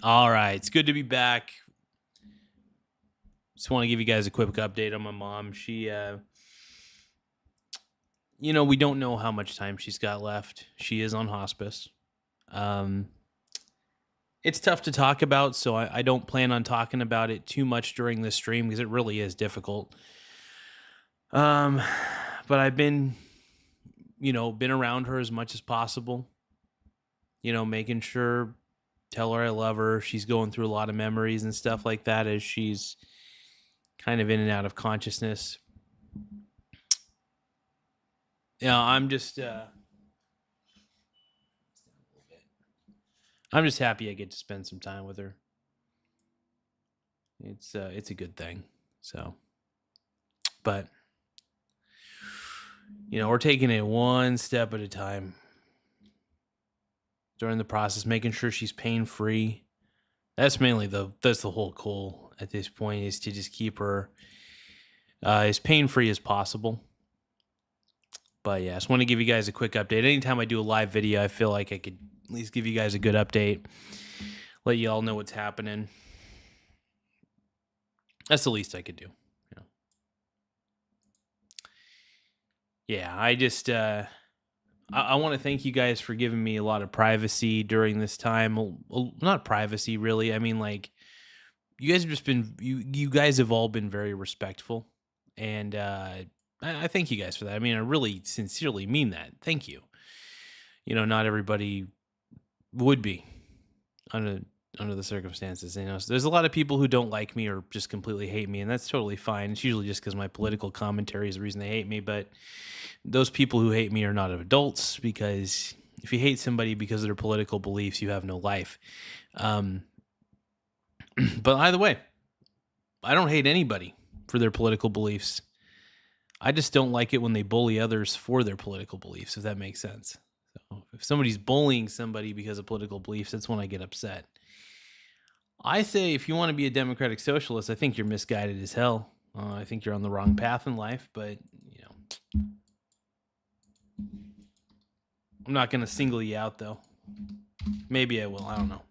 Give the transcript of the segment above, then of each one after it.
All right, it's good to be back. Just want to give you guys a quick update on my mom. She, we don't know how much time she's got left. She is on hospice. Um, it's tough to talk about, so I don't plan on talking about it too much during this stream because it really is difficult. Um, but I've been around her as much as possible. Making sure, tell her I love her. She's going through a lot of memories and stuff like that as she's kind of in and out of consciousness. I'm just happy I get to spend some time with her. It's a good thing. So, but we're taking it one step at a time during the process, making sure she's pain free. That's mainly that's the whole goal at this point, is to just keep her as pain free as possible. But yeah, I just want to give you guys a quick update. Anytime I do a live video, I feel like I could at least give you guys a good update, let you all know what's happening. That's the least I could do. Yeah, I just I want to thank you guys for giving me a lot of privacy during this time. Well, not privacy, really. I mean, like, you guys have just been you guys have all been very respectful, and I thank you guys for that. I mean, I really sincerely mean that. Thank you. Not everybody would be under the circumstances. So there's a lot of people who don't like me or just completely hate me, and that's totally fine. It's usually just because my political commentary is the reason they hate me. But those people who hate me are not adults, because if you hate somebody because of their political beliefs, you have no life. But either way, I don't hate anybody for their political beliefs. I just don't like it when they bully others for their political beliefs, if that makes sense. So if somebody's bullying somebody because of political beliefs, that's when I get upset. I say, if you want to be a democratic socialist, I think you're misguided as hell. I think you're on the wrong path in life, but I'm not going to single you out, though. Maybe I will. I don't know.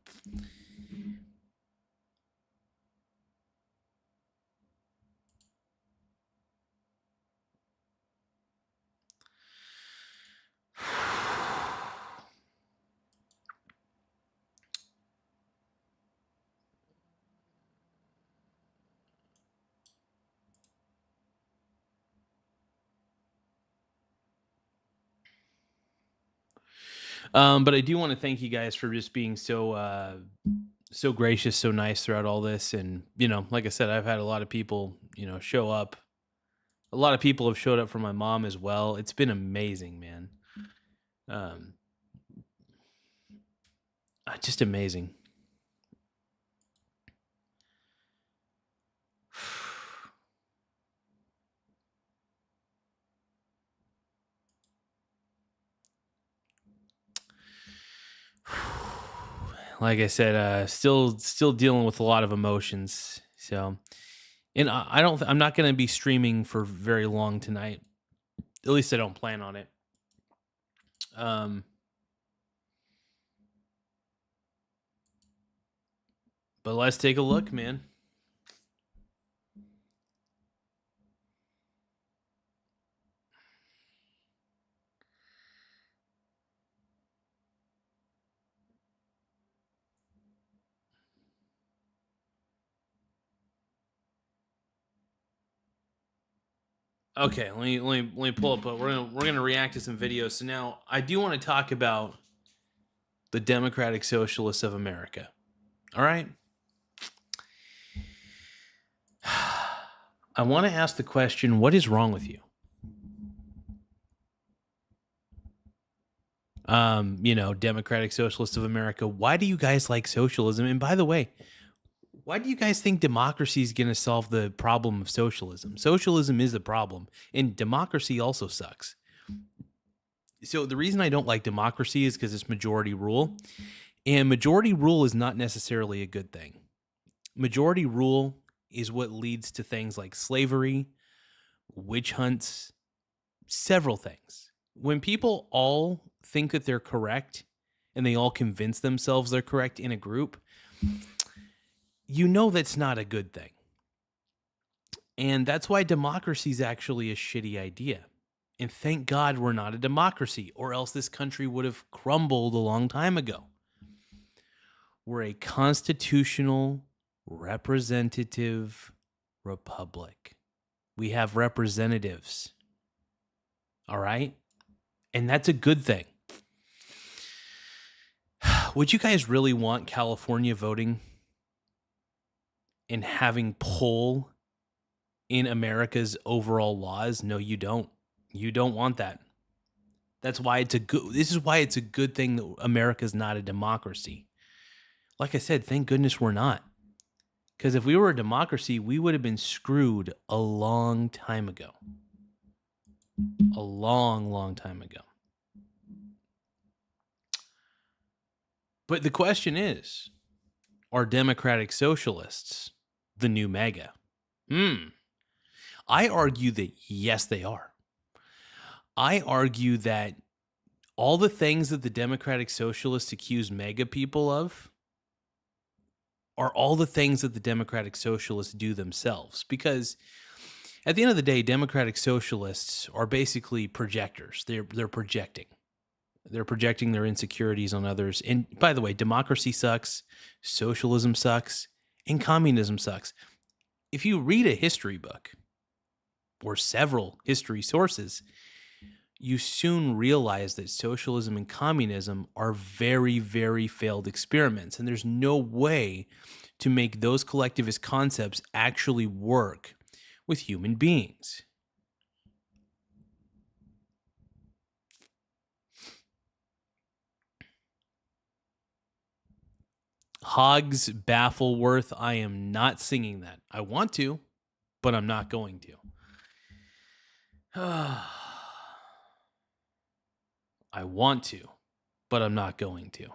But I do want to thank you guys for just being so gracious, so nice throughout all this. And, like I said, I've had a lot of people, show up. A lot of people have showed up for my mom as well. It's been amazing, man. Just amazing. Like I said, still dealing with a lot of emotions. So, and I'm not going to be streaming for very long tonight. At least I don't plan on it. But let's take a look, man. Okay, let me pull up. We're gonna react to some videos. So now I do want to talk about the Democratic Socialists of America. All right. I want to ask the question: what is wrong with you? Democratic Socialists of America. Why do you guys like socialism? And by the way, why do you guys think democracy is going to solve the problem of socialism? Socialism is the problem, and democracy also sucks. So the reason I don't like democracy is because it's majority rule, and majority rule is not necessarily a good thing. Majority rule is what leads to things like slavery, witch hunts, several things. When people all think that they're correct and they all convince themselves they're correct in a group, you know that's not a good thing. And that's why democracy is actually a shitty idea. And thank God we're not a democracy, or else this country would have crumbled a long time ago. We're a constitutional, representative republic. We have representatives. All right? And that's a good thing. Would you guys really want California voting and having pull in America's overall laws? No, you don't. You don't want that. That's why it's a good. This is why it's a good thing that America's not a democracy. Like I said, thank goodness we're not. Because if we were a democracy, we would have been screwed a long time ago. A long, long time ago. But the question is, are democratic socialists the new MAGA? I argue that yes, they are. I argue that all the things that the democratic socialists accuse MAGA people of are all the things that the democratic socialists do themselves. Because at the end of the day, democratic socialists are basically projectors. They're projecting. They're projecting their insecurities on others. And by the way, democracy sucks, socialism sucks, and communism sucks. If you read a history book or several history sources, you soon realize that socialism and communism are very, very failed experiments. And there's no way to make those collectivist concepts actually work with human beings. Hogs Baffleworth, I am not singing that. I want to, but I'm not going to. I want to, but I'm not going to.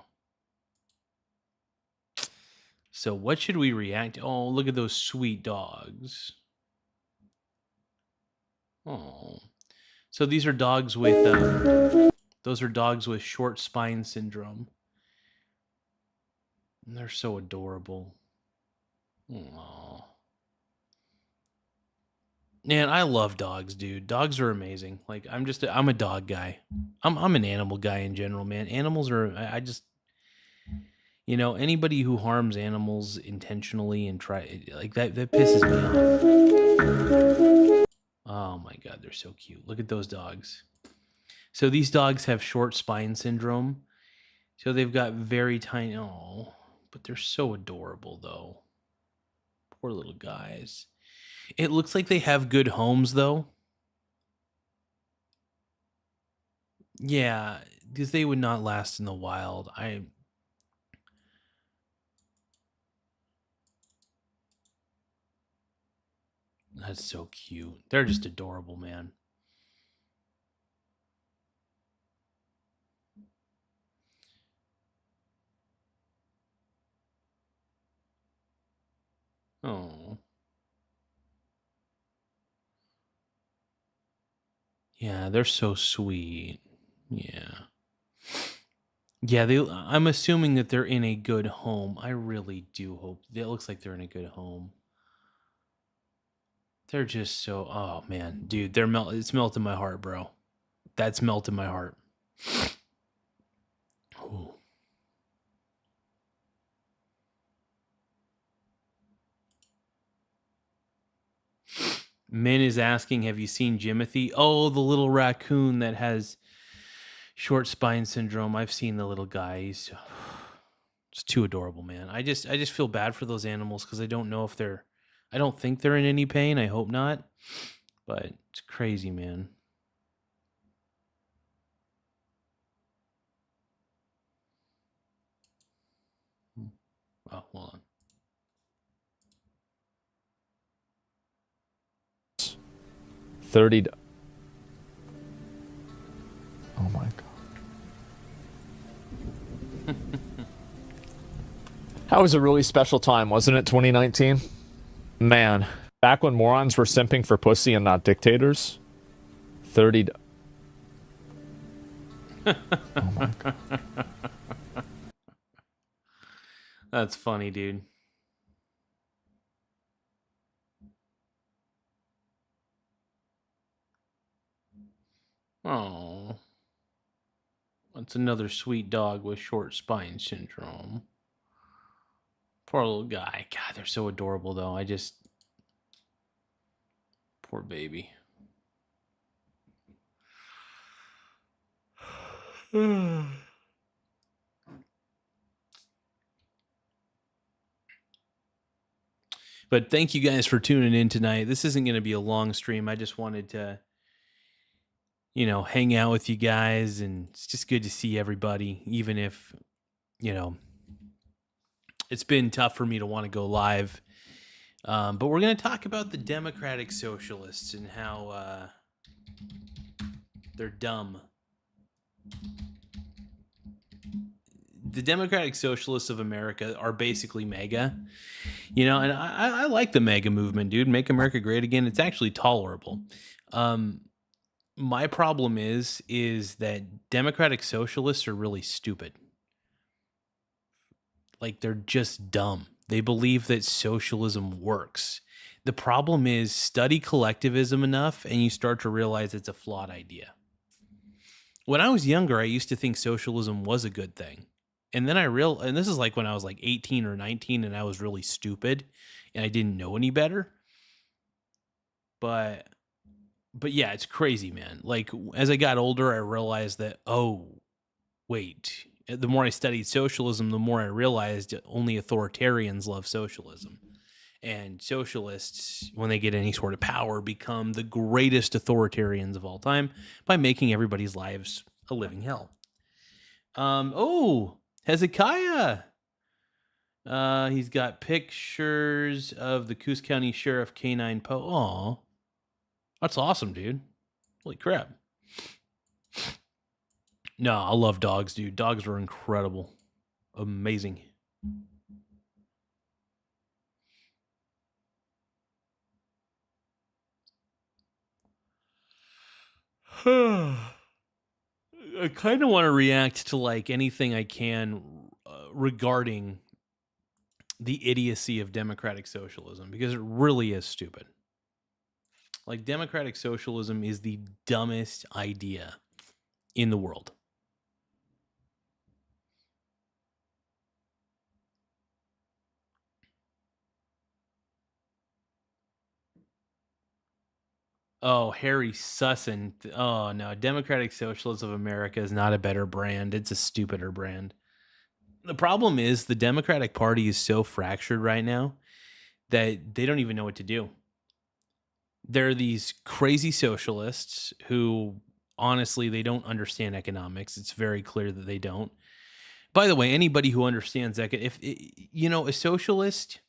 So what should we react to? Oh, look at those sweet dogs. Oh. So these are dogs with those are dogs with short spine syndrome. And they're so adorable. Oh. Man, I love dogs, dude. Dogs are amazing. Like I'm a dog guy. I'm an animal guy in general, man. Animals are I just anybody who harms animals intentionally and that pisses me off. Oh my God, they're so cute. Look at those dogs. So these dogs have short spine syndrome. So they've got very tiny, but they're so adorable though. Poor little guys. It looks like they have good homes though. Yeah, because they would not last in the wild. That's so cute. They're just adorable, man. Oh. Yeah, they're so sweet. Yeah. Yeah, I'm assuming that they're in a good home. I really do hope. It looks like they're in a good home. They're just so, oh man, dude, it's melting my heart, bro. That's melting my heart. Ooh. Min is asking, have you seen Jimothy? Oh, the little raccoon that has short spine syndrome. I've seen the little guy. He's it's too adorable, man. I just feel bad for those animals because I don't know if I don't think they're in any pain. I hope not. But it's crazy, man. Oh, hold on. $30. Oh my God. That was a really special time, wasn't it, 2019? Man, back when morons were simping for pussy and not dictators. $30. Oh my God. That's funny, dude. Oh, that's another sweet dog with short spine syndrome. Poor little guy. God, they're so adorable, though. Poor baby. But thank you guys for tuning in tonight. This isn't going to be a long stream. I just wanted to, hang out with you guys, and it's just good to see everybody, even if, you know, it's been tough for me to want to go live. But we're going to talk about the Democratic Socialists and how they're dumb. The Democratic Socialists of America are basically MAGA, and I like the MAGA movement, dude. Make America Great Again. It's actually tolerable. My problem is that Democratic Socialists are really stupid. Like, they're just dumb. They believe that socialism works. The problem is, study collectivism enough and you start to realize it's a flawed idea. When I was younger, I used to think socialism was a good thing. And then and this is like when I was like 18 or 19 and I was really stupid and I didn't know any better. But yeah, it's crazy, man. Like, as I got older, I realized that, oh, wait, the more I studied socialism, the more I realized only authoritarians love socialism. And socialists, when they get any sort of power, become the greatest authoritarians of all time by making everybody's lives a living hell. Hezekiah. He's got pictures of the Coos County Sheriff Canine Aw, that's awesome, dude. Holy crap. No, I love dogs, dude. Dogs are incredible. Amazing. I kind of want to react to like anything I can regarding the idiocy of democratic socialism, because it really is stupid. Like, democratic socialism is the dumbest idea in the world. Oh, Harry Sussin. Oh, no. Democratic Socialism of America is not a better brand. It's a stupider brand. The problem is the Democratic Party is so fractured right now that they don't even know what to do. There are these crazy socialists who, honestly, they don't understand economics. It's very clear that they don't. By the way, anybody who understands that, if a socialist,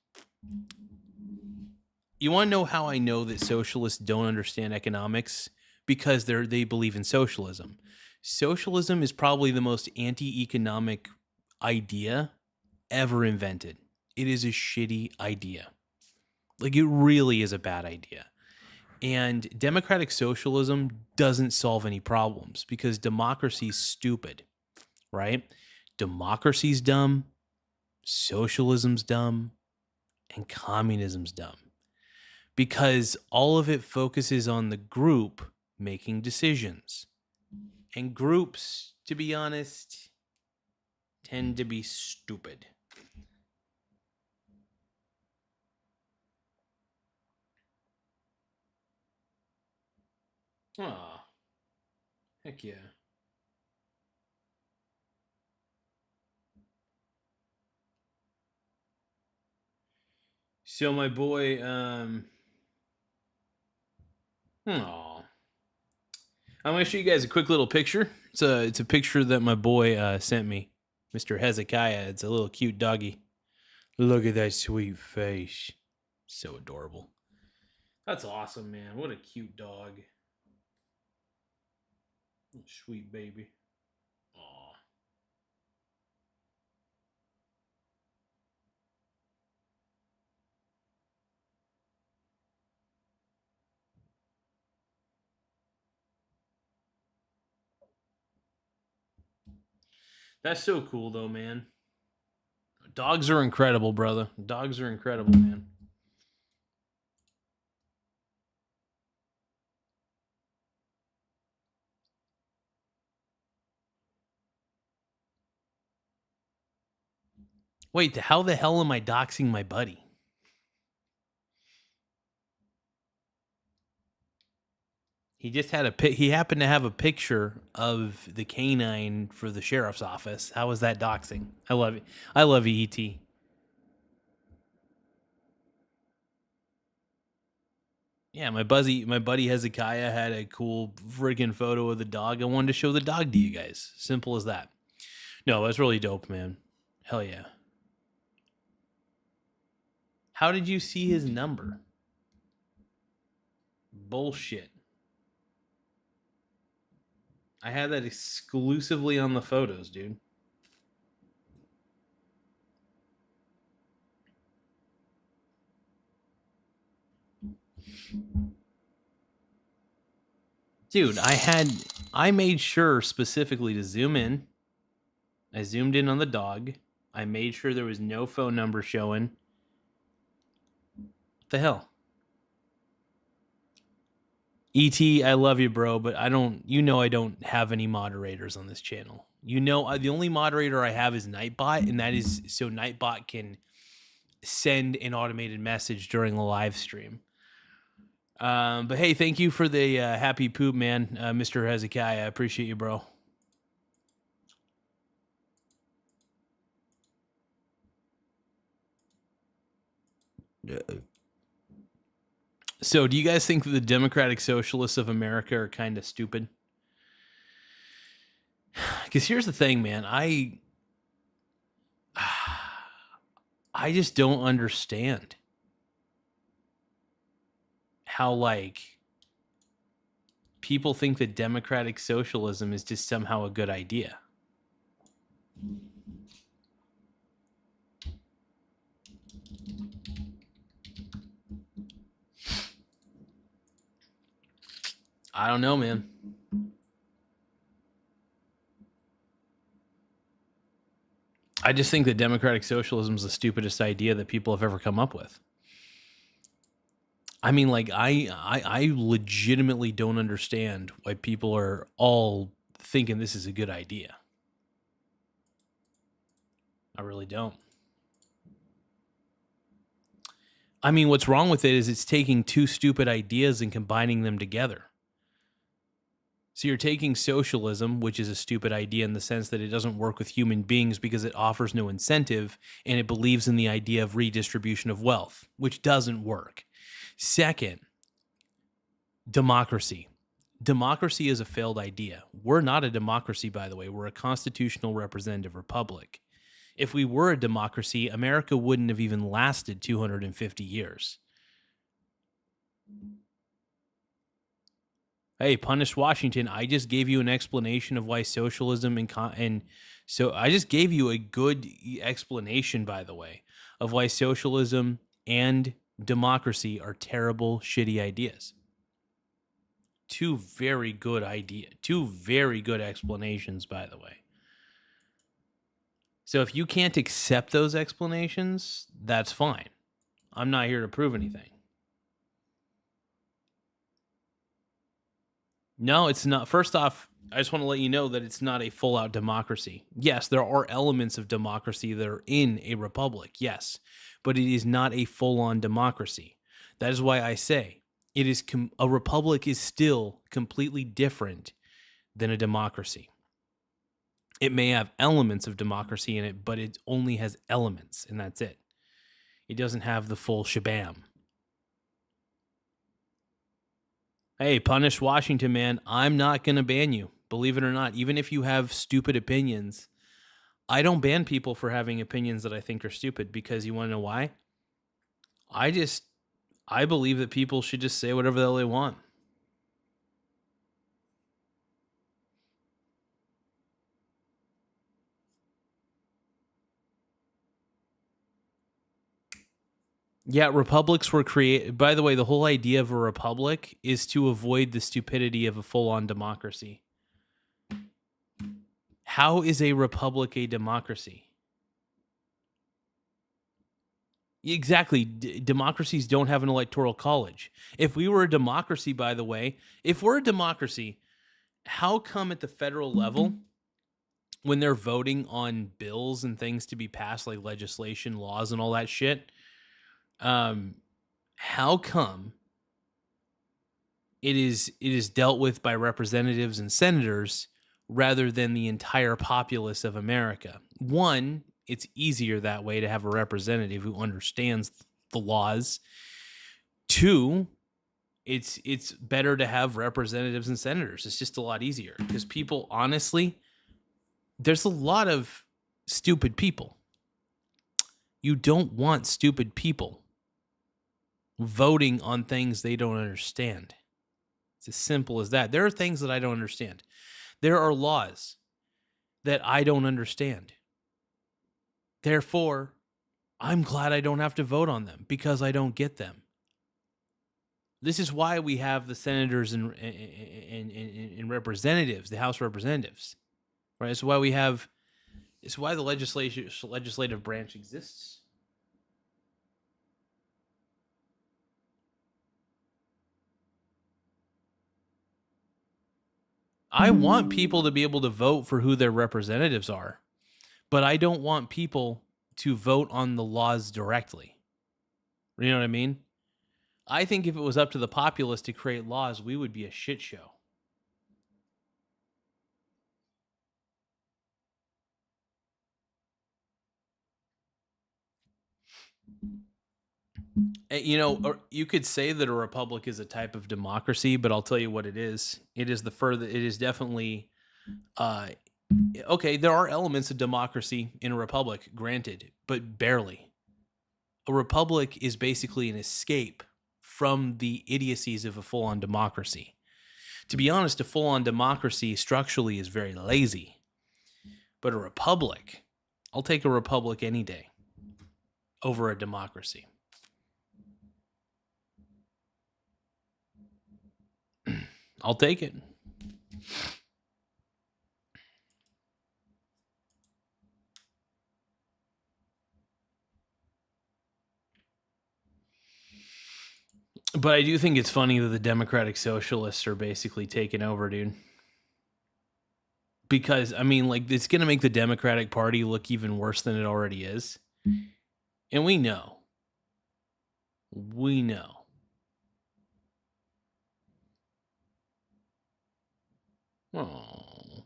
you want to know how I know that socialists don't understand economics? Because they believe in socialism. Socialism is probably the most anti-economic idea ever invented. It is a shitty idea. Like, it really is a bad idea. And democratic socialism doesn't solve any problems because democracy is stupid, right? Democracy's dumb, socialism's dumb, and communism's dumb. Because all of it focuses on the group making decisions. And groups, to be honest, tend to be stupid. Aw, heck yeah. So my boy, aw. I'm gonna show you guys a quick little picture. It's a picture that my boy sent me, Mr. Hezekiah. It's a little cute doggy. Look at that sweet face. So adorable. That's awesome, man. What a cute dog. Sweet baby. Aw. That's so cool, though, man. Dogs are incredible, brother. Dogs are incredible, man. Wait, how the hell am I doxing my buddy? He just had he happened to have a picture of the canine for the sheriff's office. How is that doxing? I love it. I love you, ET. Yeah, my buddy Hezekiah had a cool friggin' photo of the dog. I wanted to show the dog to you guys. Simple as that. No, that's really dope, man. Hell yeah. How did you see his number? Bullshit. I had that exclusively on the photos, dude. Dude, I made sure specifically to zoom in. I zoomed in on the dog. I made sure there was no phone number showing. What the hell? ET, I love you, bro, but I don't have any moderators on this channel. The only moderator I have is Nightbot, and that is so Nightbot can send an automated message during a live stream. But hey, thank you for the happy poop, man, Mr. Hezekiah. I appreciate you, bro. So, do you guys think that the Democratic Socialists of America are kind of stupid? Because here's the thing, man. I just don't understand how, like, people think that democratic socialism is just somehow a good idea. I don't know, man. I just think that democratic socialism is the stupidest idea that people have ever come up with. I mean, like, I legitimately don't understand why people are all thinking this is a good idea. I really don't. I mean, what's wrong with it is it's taking two stupid ideas and combining them together. So you're taking socialism, which is a stupid idea in the sense that it doesn't work with human beings because it offers no incentive, and it believes in the idea of redistribution of wealth, which doesn't work. Second, democracy. Democracy is a failed idea. We're not a democracy, by the way. We're a constitutional representative republic. If we were a democracy, America wouldn't have even lasted 250 years. Hey, Punished Washington, I just gave you an explanation of why socialism and so I just gave you a good explanation, by the way, of why socialism and democracy are terrible, shitty ideas. Two very good explanations, by the way. So if you can't accept those explanations, that's fine. I'm not here to prove anything. No, it's not. First off, I just want to let you know that it's not a full-out democracy. Yes, there are elements of democracy that are in a republic, yes, but it is not a full-on democracy. That is why I say it is a republic is still completely different than a democracy. It may have elements of democracy in it, but it only has elements, and that's it. It doesn't have the full shabam. Hey, Punish Washington, man, I'm not going to ban you. Believe it or not, even if you have stupid opinions, I don't ban people for having opinions that I think are stupid, because you want to know why? I believe that people should just say whatever the hell they want. Yeah, republics were created. By the way, the whole idea of a republic is to avoid the stupidity of a full-on democracy. How is a republic a democracy? Exactly. Democracies don't have an electoral college. If we were a democracy, by the way, if we're a democracy, how come at the federal level, when they're voting on bills and things to be passed, like legislation, laws, and all that shit, um, how come it is dealt with by representatives and senators rather than the entire populace of America? One, it's easier that way to have a representative who understands the laws. Two, it's better to have representatives and senators. It's just a lot easier because people, honestly, there's a lot of stupid people. You don't want stupid people voting on things they don't understand. It's as simple as that. There are things that I don't understand. There are laws that I don't understand. Therefore, I'm glad I don't have to vote on them because I don't get them. This is why we have the senators and representatives, the House representatives, right? It's why we have. It's why the legislative branch exists. I want people to be able to vote for who their representatives are, but I don't want people to vote on the laws directly. You know what I mean? I think if it was up to the populace to create laws, we would be a shit show. Or you could say that a republic is a type of democracy, but I'll tell you what it is. It is it is definitely, okay, there are elements of democracy in a republic, granted, but barely. A republic is basically an escape from the idiocies of a full-on democracy. To be honest, a full-on democracy structurally is very lazy. But a republic, I'll take a republic any day over a democracy. I'll take it. But I do think it's funny that the Democratic Socialists are basically taking over, dude. Because, I mean, like, it's going to make the Democratic Party look even worse than it already is. And we know. We know. Oh.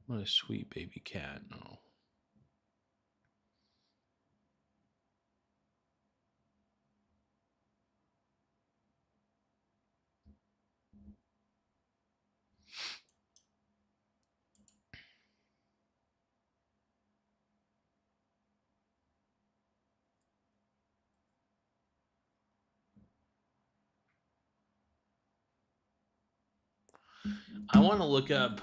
What a sweet baby cat. Oh. I want to look up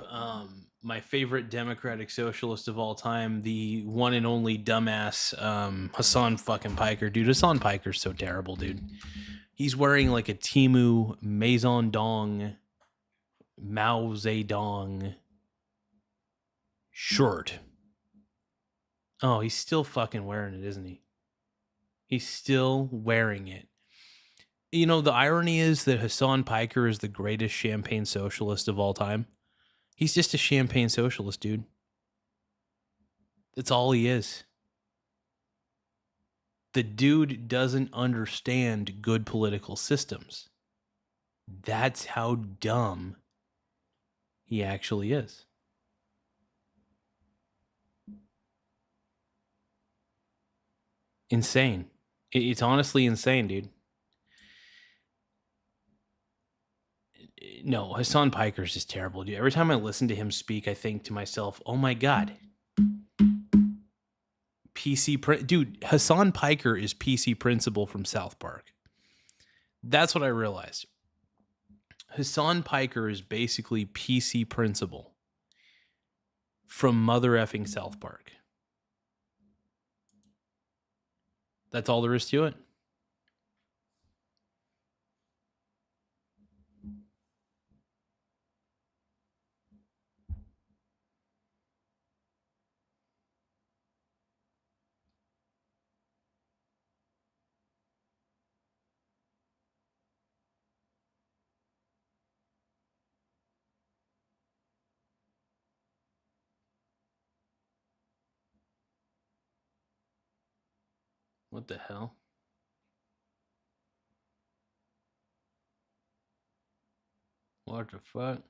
my favorite Democratic Socialist of all time, the one and only dumbass Hassan fucking Piker. Dude, Hassan Piker's so terrible, dude. He's wearing like a Timu Maison Dong Mao Zedong shirt. Oh, he's still fucking wearing it, isn't he? He's still wearing it. You know, the irony is that Hassan Piker is the greatest champagne socialist of all time. He's just a champagne socialist, dude. That's all he is. The dude doesn't understand good political systems. That's how dumb he actually is. Insane. It's honestly insane, dude. No, Hassan Piker's just terrible, dude. Every time I listen to him speak, I think to myself, oh my God. Dude, Hassan Piker is PC Principal from South Park. That's what I realized. Hassan Piker is basically PC Principal from mother effing South Park. That's all there is to it. What the hell? What the fuck?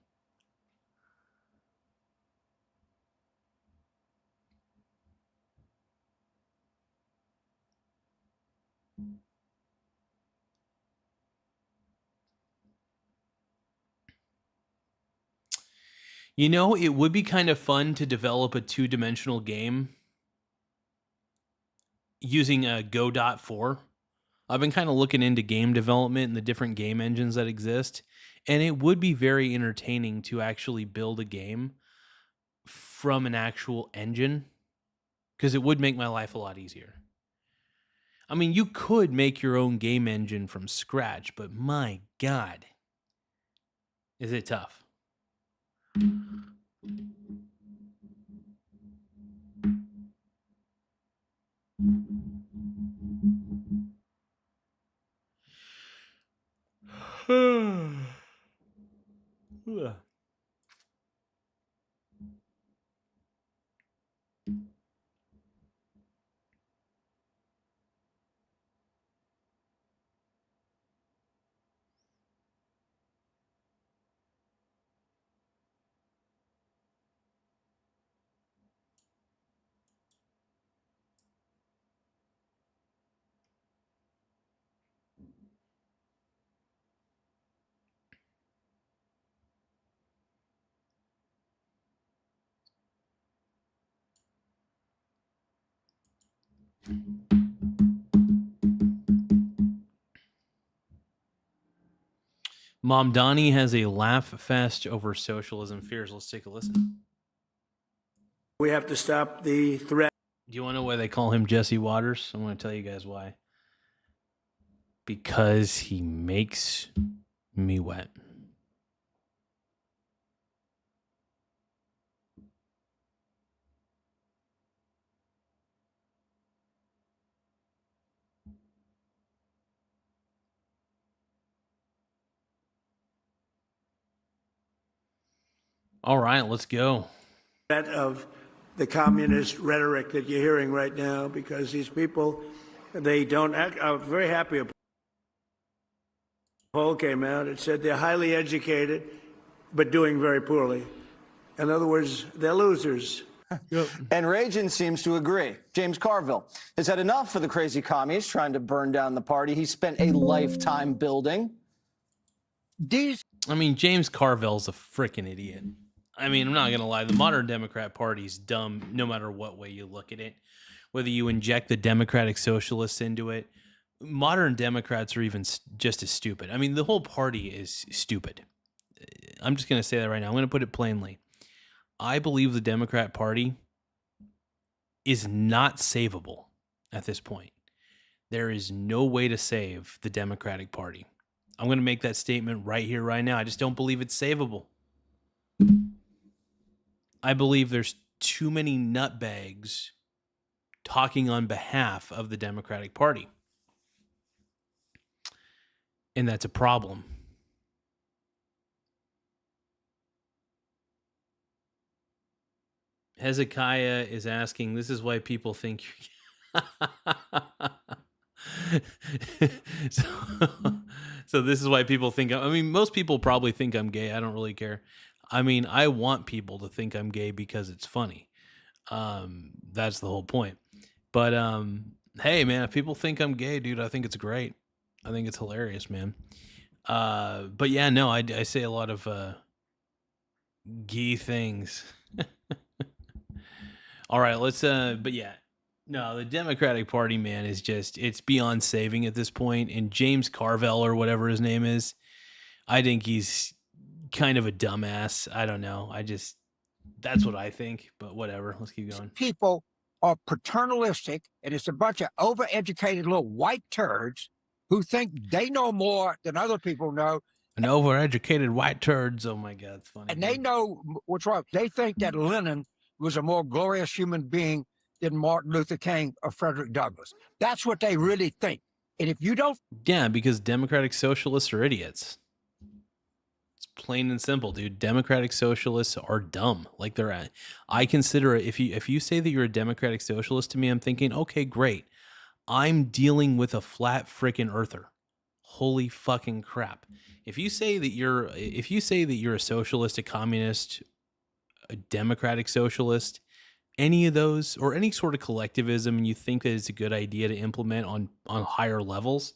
You know, it would be kind of fun to develop a two-dimensional game using a Go.4. I've been kind of looking into game development and the different game engines that exist, and it would be very entertaining to actually build a game from an actual engine, because it would make my life a lot easier. I mean, you could make your own game engine from scratch, but my God, is it tough. Mom Donnie has a laugh fest over socialism fears. Let's take a listen. We have to stop the threat. Do you want to know why they call him Jesse Waters? I'm going to tell you guys why. Because he makes me wet. All right, let's go. Of the communist rhetoric that you're hearing right now, because these people, they don't act. I'm very happy a poll came out. It said they're highly educated, but doing very poorly. In other words, they're losers. Yep. And Reagan seems to agree. James Carville has had enough of the crazy commies trying to burn down the party he spent a lifetime building. I mean, James Carville's a freaking idiot. I mean, I'm not going to lie. The modern Democrat Party's dumb no matter what way you look at it. Whether you inject the Democratic Socialists into it, modern Democrats are even just as stupid. I mean, the whole party is stupid. I'm just going to say that right now. I'm going to put it plainly. I believe the Democrat Party is not savable at this point. There is no way to save the Democratic Party. I'm going to make that statement right here, right now. I just don't believe it's savable. I believe there's too many nutbags talking on behalf of the Democratic Party. And that's a problem. Hezekiah is asking, this is why people think so this is why people think, I mean, most people probably think I'm gay. I don't really care. I mean, I want people to think I'm gay because it's funny. That's the whole point. But hey, man, if people think I'm gay, dude, I think it's great. I think it's hilarious, man. But yeah, no, I say a lot of gay things. All right, let's but yeah. No, the Democratic Party, man, is just, it's beyond saving at this point. And James Carville, or whatever his name is, I think he's kind of a dumbass. I don't know. That's what I think, but whatever. Let's keep going. People are paternalistic, and it's a bunch of overeducated little white turds who think they know more than other people know. And overeducated white turds. Oh my God, it's funny. And they know what's wrong. They think that Lenin was a more glorious human being than Martin Luther King or Frederick Douglass. That's what they really think. And if you don't... Yeah, because Democratic Socialists are idiots. It's plain and simple, dude. Democratic Socialists are dumb. Like they're at. I consider it, if you say that you're a Democratic Socialist to me, I'm thinking, okay, great. I'm dealing with a flat freaking earther. Holy fucking crap. If you say that you're a socialist, a communist, a democratic socialist, any of those, or any sort of collectivism, and you think that it's a good idea to implement on higher levels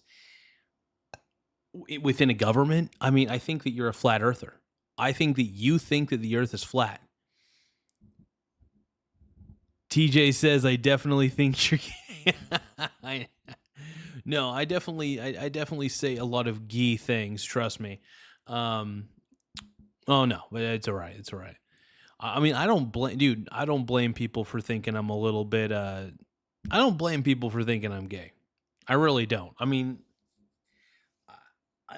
within a government, I mean, I think that you're a flat earther. I think that you think that the earth is flat. TJ says, I definitely think you're No, I definitely say a lot of gay things, trust me. Oh no, but it's all right. It's all right. I mean, I don't blame people for thinking I'm a little bit I don't blame people for thinking I'm gay. I really don't. I mean,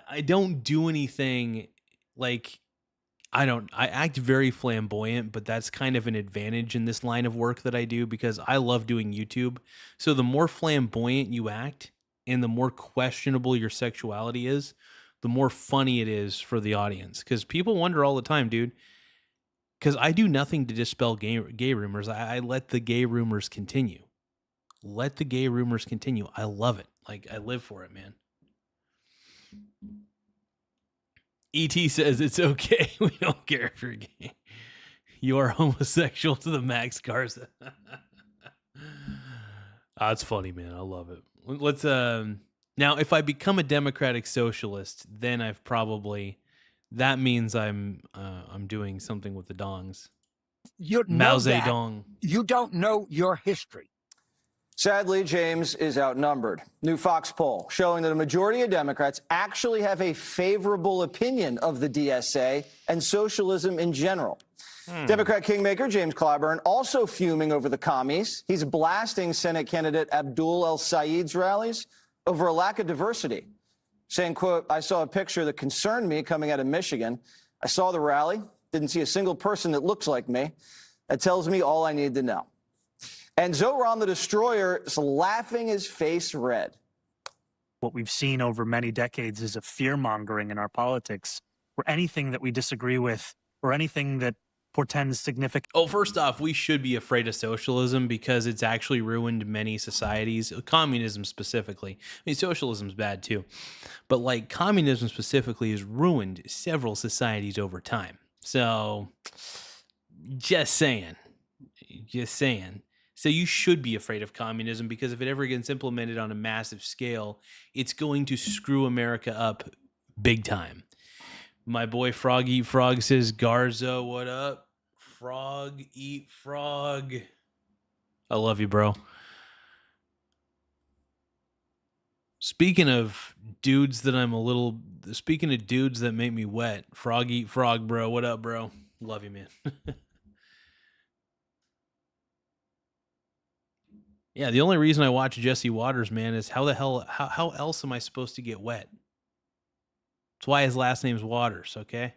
I don't do anything like I act very flamboyant, but that's kind of an advantage in this line of work that I do because I love doing YouTube. So the more flamboyant you act and the more questionable your sexuality is, the more funny it is for the audience. Because people wonder all the time, dude. Because I do nothing to dispel gay rumors. I let the gay rumors continue. Let the gay rumors continue. I love it. Like, I live for it, man. ET says it's okay. We don't care if you're gay. You are homosexual to the max, Garza. That's funny, man. I love it. Let's now if I become a democratic socialist, then that means I'm doing something with the dongs. You Mao know that. Zedong. You don't know your history. Sadly, James is outnumbered. New Fox poll showing that a majority of Democrats actually have a favorable opinion of the DSA and socialism in general. Democrat kingmaker James Clyburn also fuming over the commies. He's blasting Senate candidate Abdul El Sayed's rallies over a lack of diversity, saying, quote, I saw a picture that concerned me coming out of Michigan. I saw the rally, didn't see a single person that looks like me. That tells me all I need to know. And Zoran the Destroyer is laughing his face red. What we've seen over many decades is a fear-mongering in our politics, where anything that we disagree with or anything that portends significant... Oh, first off, we should be afraid of socialism because it's actually ruined many societies, communism specifically. I mean, socialism's bad too. But like communism specifically has ruined several societies over time. So, just saying. Just saying. So you should be afraid of communism because if it ever gets implemented on a massive scale, it's going to screw America up big time. My boy Frog Eat Frog says, Garza, what up? Frog Eat Frog. I love you, bro. Speaking of dudes that make me wet, Frog Eat Frog, bro. What up, bro? Love you, man. Yeah, the only reason I watch Jesse Waters, man, is how else am I supposed to get wet? That's why his last name's Waters, okay?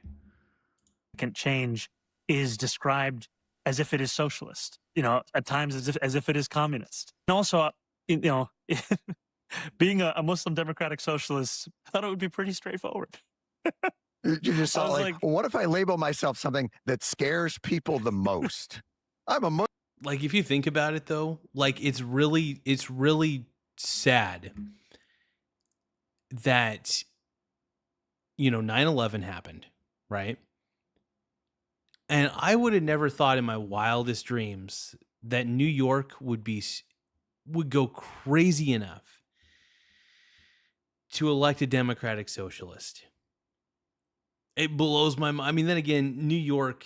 change is described as if it is socialist, at times as if it is communist. And also, being a Muslim democratic socialist, I thought it would be pretty straightforward. You just saw like, well, what if I label myself something that scares people the most? I'm a Muslim. Like, if you think about it, though, like, it's really sad that, 9/11 happened, right? And I would have never thought in my wildest dreams that New York would go crazy enough to elect a democratic socialist. It blows my mind. I mean, then again, New York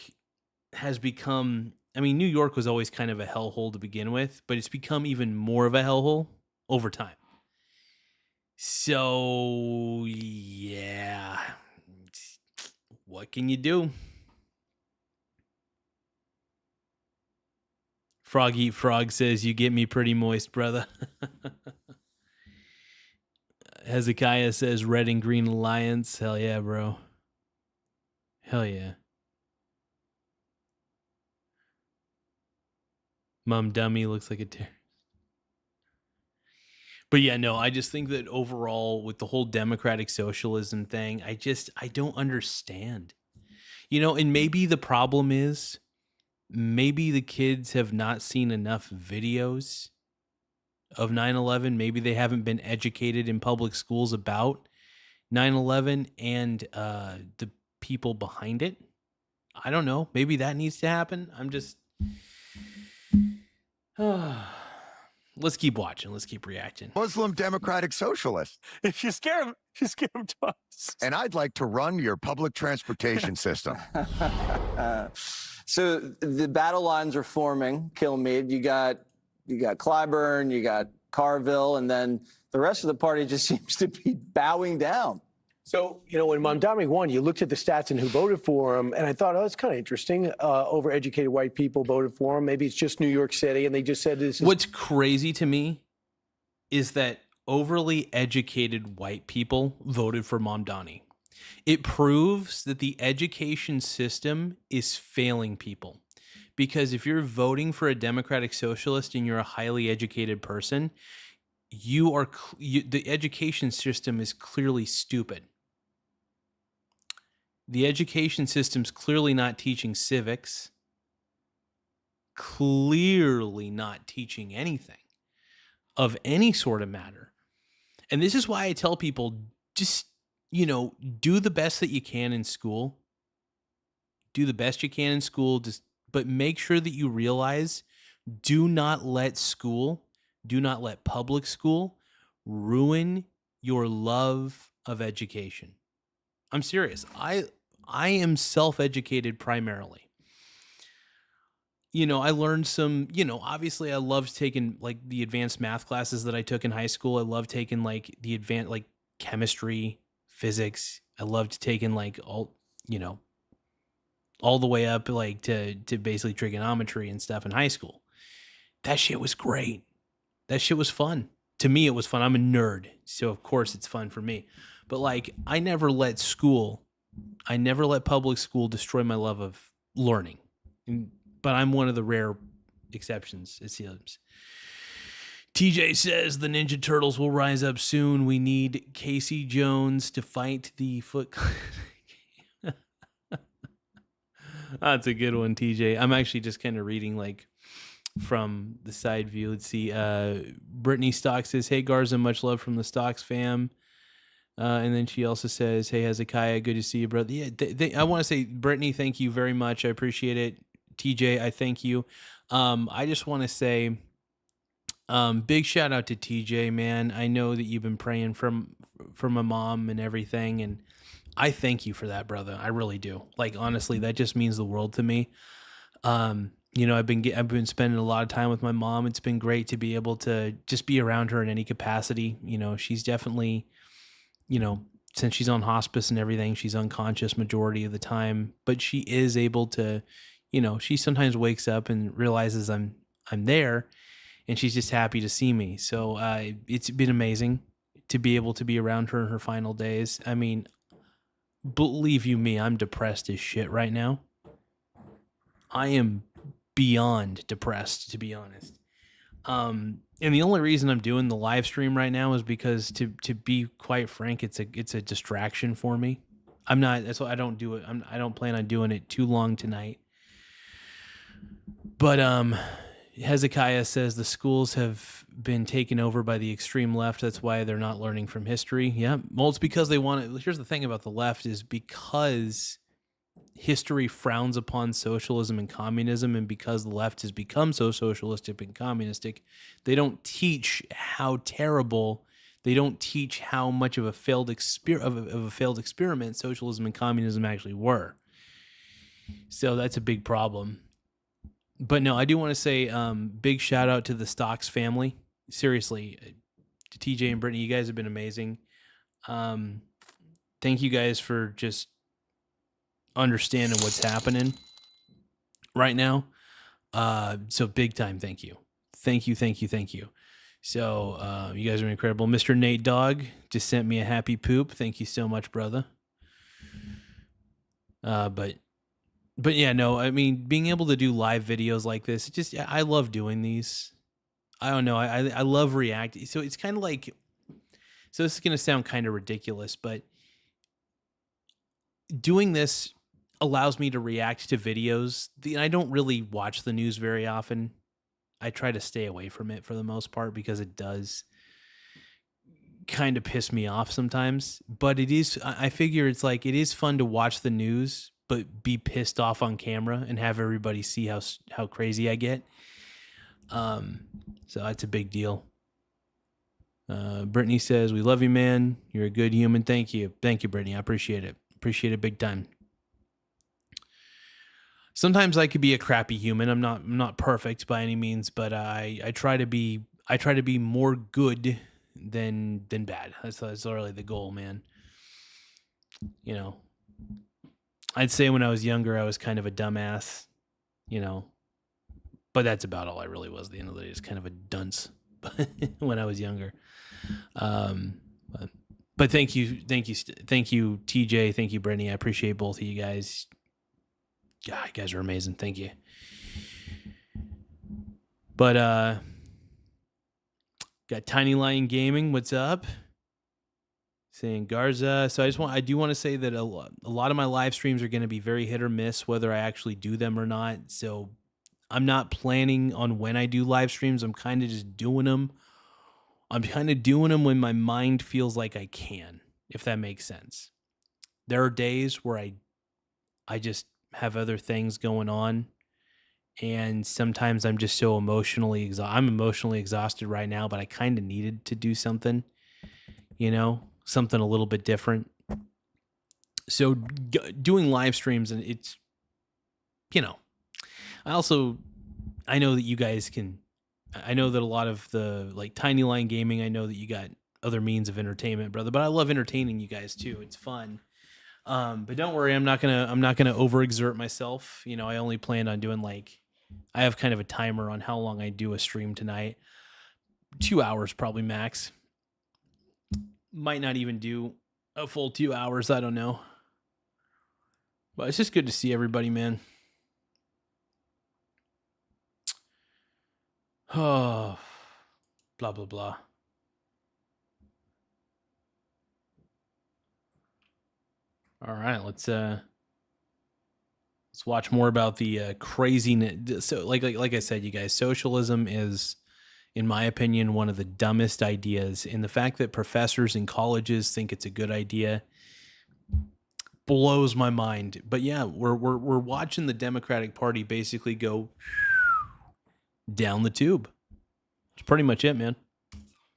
has become... New York was always kind of a hellhole to begin with, but it's become even more of a hellhole over time. So, yeah. What can you do? Frog Eat Frog says, you get me pretty moist, brother. Hezekiah says, red and green alliance. Hell yeah, bro. Hell yeah. Mum Dummy looks like a terrorist. But yeah, no, I just think that overall with the whole democratic socialism thing, I don't understand. And maybe the problem is maybe the kids have not seen enough videos of 9/11. Maybe they haven't been educated in public schools about 9/11 and the people behind it. I don't know. Maybe that needs to happen. I'm just let's keep watching. Let's keep reacting. Muslim Democratic Socialist. If you scare him twice. And I'd like to run your public transportation system. So the battle lines are forming, Kilmeade. You got Clyburn, you got Carville, and then the rest of the party just seems to be bowing down. So, when Mamdani won, you looked at the stats and who voted for him, and I thought, oh, it's kind of interesting. Overeducated white people voted for him. Maybe it's just New York City, and they just said this is... What's crazy to me is that overly educated white people voted for Mamdani. It proves that the education system is failing people. Because if you're voting for a democratic socialist and you're a highly educated person, the education system is clearly stupid. The education system's clearly not teaching civics, clearly not teaching anything of any sort of matter. And this is why I tell people, just, do the best that you can in school. Do the best you can in school, but make sure that you realize, do not let public school ruin your love of education. I'm serious. I am self-educated primarily. I learned some, obviously I loved taking like the advanced math classes that I took in high school. I loved taking like the advanced, like chemistry, physics. I loved taking like all the way up like to basically trigonometry and stuff in high school. That shit was great. That shit was fun. To me, it was fun. I'm a nerd, so of course it's fun for me. But like, I never let public school destroy my love of learning. But I'm one of the rare exceptions, it seems. TJ says the Ninja Turtles will rise up soon. We need Casey Jones to fight the Foot. That's a good one, TJ. I'm actually just kind of reading like from the side view. Let's see. Brittany Stocks says, "Hey Garza, much love from the Stocks fam." And then she also says, "Hey Hezekiah, good to see you, brother." Yeah, I want to say, Brittany, thank you very much. I appreciate it. TJ, I thank you. I just want to say, big shout out to TJ, man. I know that you've been praying for my mom and everything, and I thank you for that, brother. I really do. Like, honestly, that just means the world to me. I've been spending a lot of time with my mom. It's been great to be able to just be around her in any capacity. She's definitely, since she's on hospice and everything, she's unconscious majority of the time, but she is able to, she sometimes wakes up and realizes I'm there, and she's just happy to see me. So it's been amazing to be able to be around her in her final days. I mean, believe you me, I'm depressed as shit right now. I am beyond depressed, to be honest. And the only reason I'm doing the live stream right now is because, to be quite frank, it's a distraction for me. That's why I don't do it. I don't plan on doing it too long tonight. But Hezekiah says the schools have been taken over by the extreme left. That's why they're not learning from history. Yeah. Well, it's because they want to. Here's the thing about the left is because history frowns upon socialism and communism, and because the left has become so socialistic and communistic, they don't teach how terrible. They don't teach how much of a failed experiment socialism and communism actually were. So that's a big problem. But no, I do want to say big shout out to the Stocks family. Seriously, to TJ and Brittany, you guys have been amazing. Thank you guys for just understanding what's happening right now. So big time, thank you. Thank you. So you guys are incredible. Mr. Nate Dogg just sent me a happy poop. Thank you so much, brother. But yeah, no, I mean, being able to do live videos like this, I love doing these. I don't know. I love reacting. So it's kind of like, so this is going to sound kind of ridiculous, but doing this allows me to react to videos. I don't really watch the news very often. I try to stay away from it for the most part because it does kind of piss me off sometimes. But it is, I figure it's like, it is fun to watch the news, but be pissed off on camera and have everybody see how crazy I get. So that's a big deal. Brittany says, we love you, man. You're a good human. Thank you. Thank you, Brittany. I appreciate it. Appreciate it big time. Sometimes I could be a crappy human. I'm not perfect by any means, but I try to be more good than bad. That's really the goal, man. You know, I'd say when I was younger, I was kind of a dumbass, you know, but that's about all I really was. At the end of the day, just kind of a dunce when I was younger. But thank you, TJ. Thank you, Brittany. I appreciate both of you guys. God, you guys are amazing. Thank you. But got Tiny Lion Gaming. What's up? Saying Garza. So I do want to say that a lot of my live streams are going to be very hit or miss, whether I actually do them or not. So I'm not planning on when I do live streams. I'm kind of just doing them. I'm kind of doing them when my mind feels like I can, if that makes sense. There are days where I just have other things going on, and sometimes I'm just so emotionally exhausted. I'm emotionally exhausted right now, but I kind of needed to do something, you know, something a little bit different. So doing live streams, and it's, you know, I know that you guys can, I know that a lot of the, like, Tiny Line Gaming, I know that you got other means of entertainment, brother, but I love entertaining you guys too. It's fun. But don't worry, I'm not gonna overexert myself. You know, I only plan on doing, like, I have kind of a timer on how long I do a stream tonight. 2 hours probably max. Might not even do a full 2 hours. I don't know. But it's just good to see everybody, man. Oh, blah, blah, blah. All right, let's watch more about the craziness. So, like I said, you guys, socialism is, in my opinion, one of the dumbest ideas. And the fact that professors in colleges think it's a good idea blows my mind. But yeah, we're watching the Democratic Party basically go down the tube. That's pretty much it, man.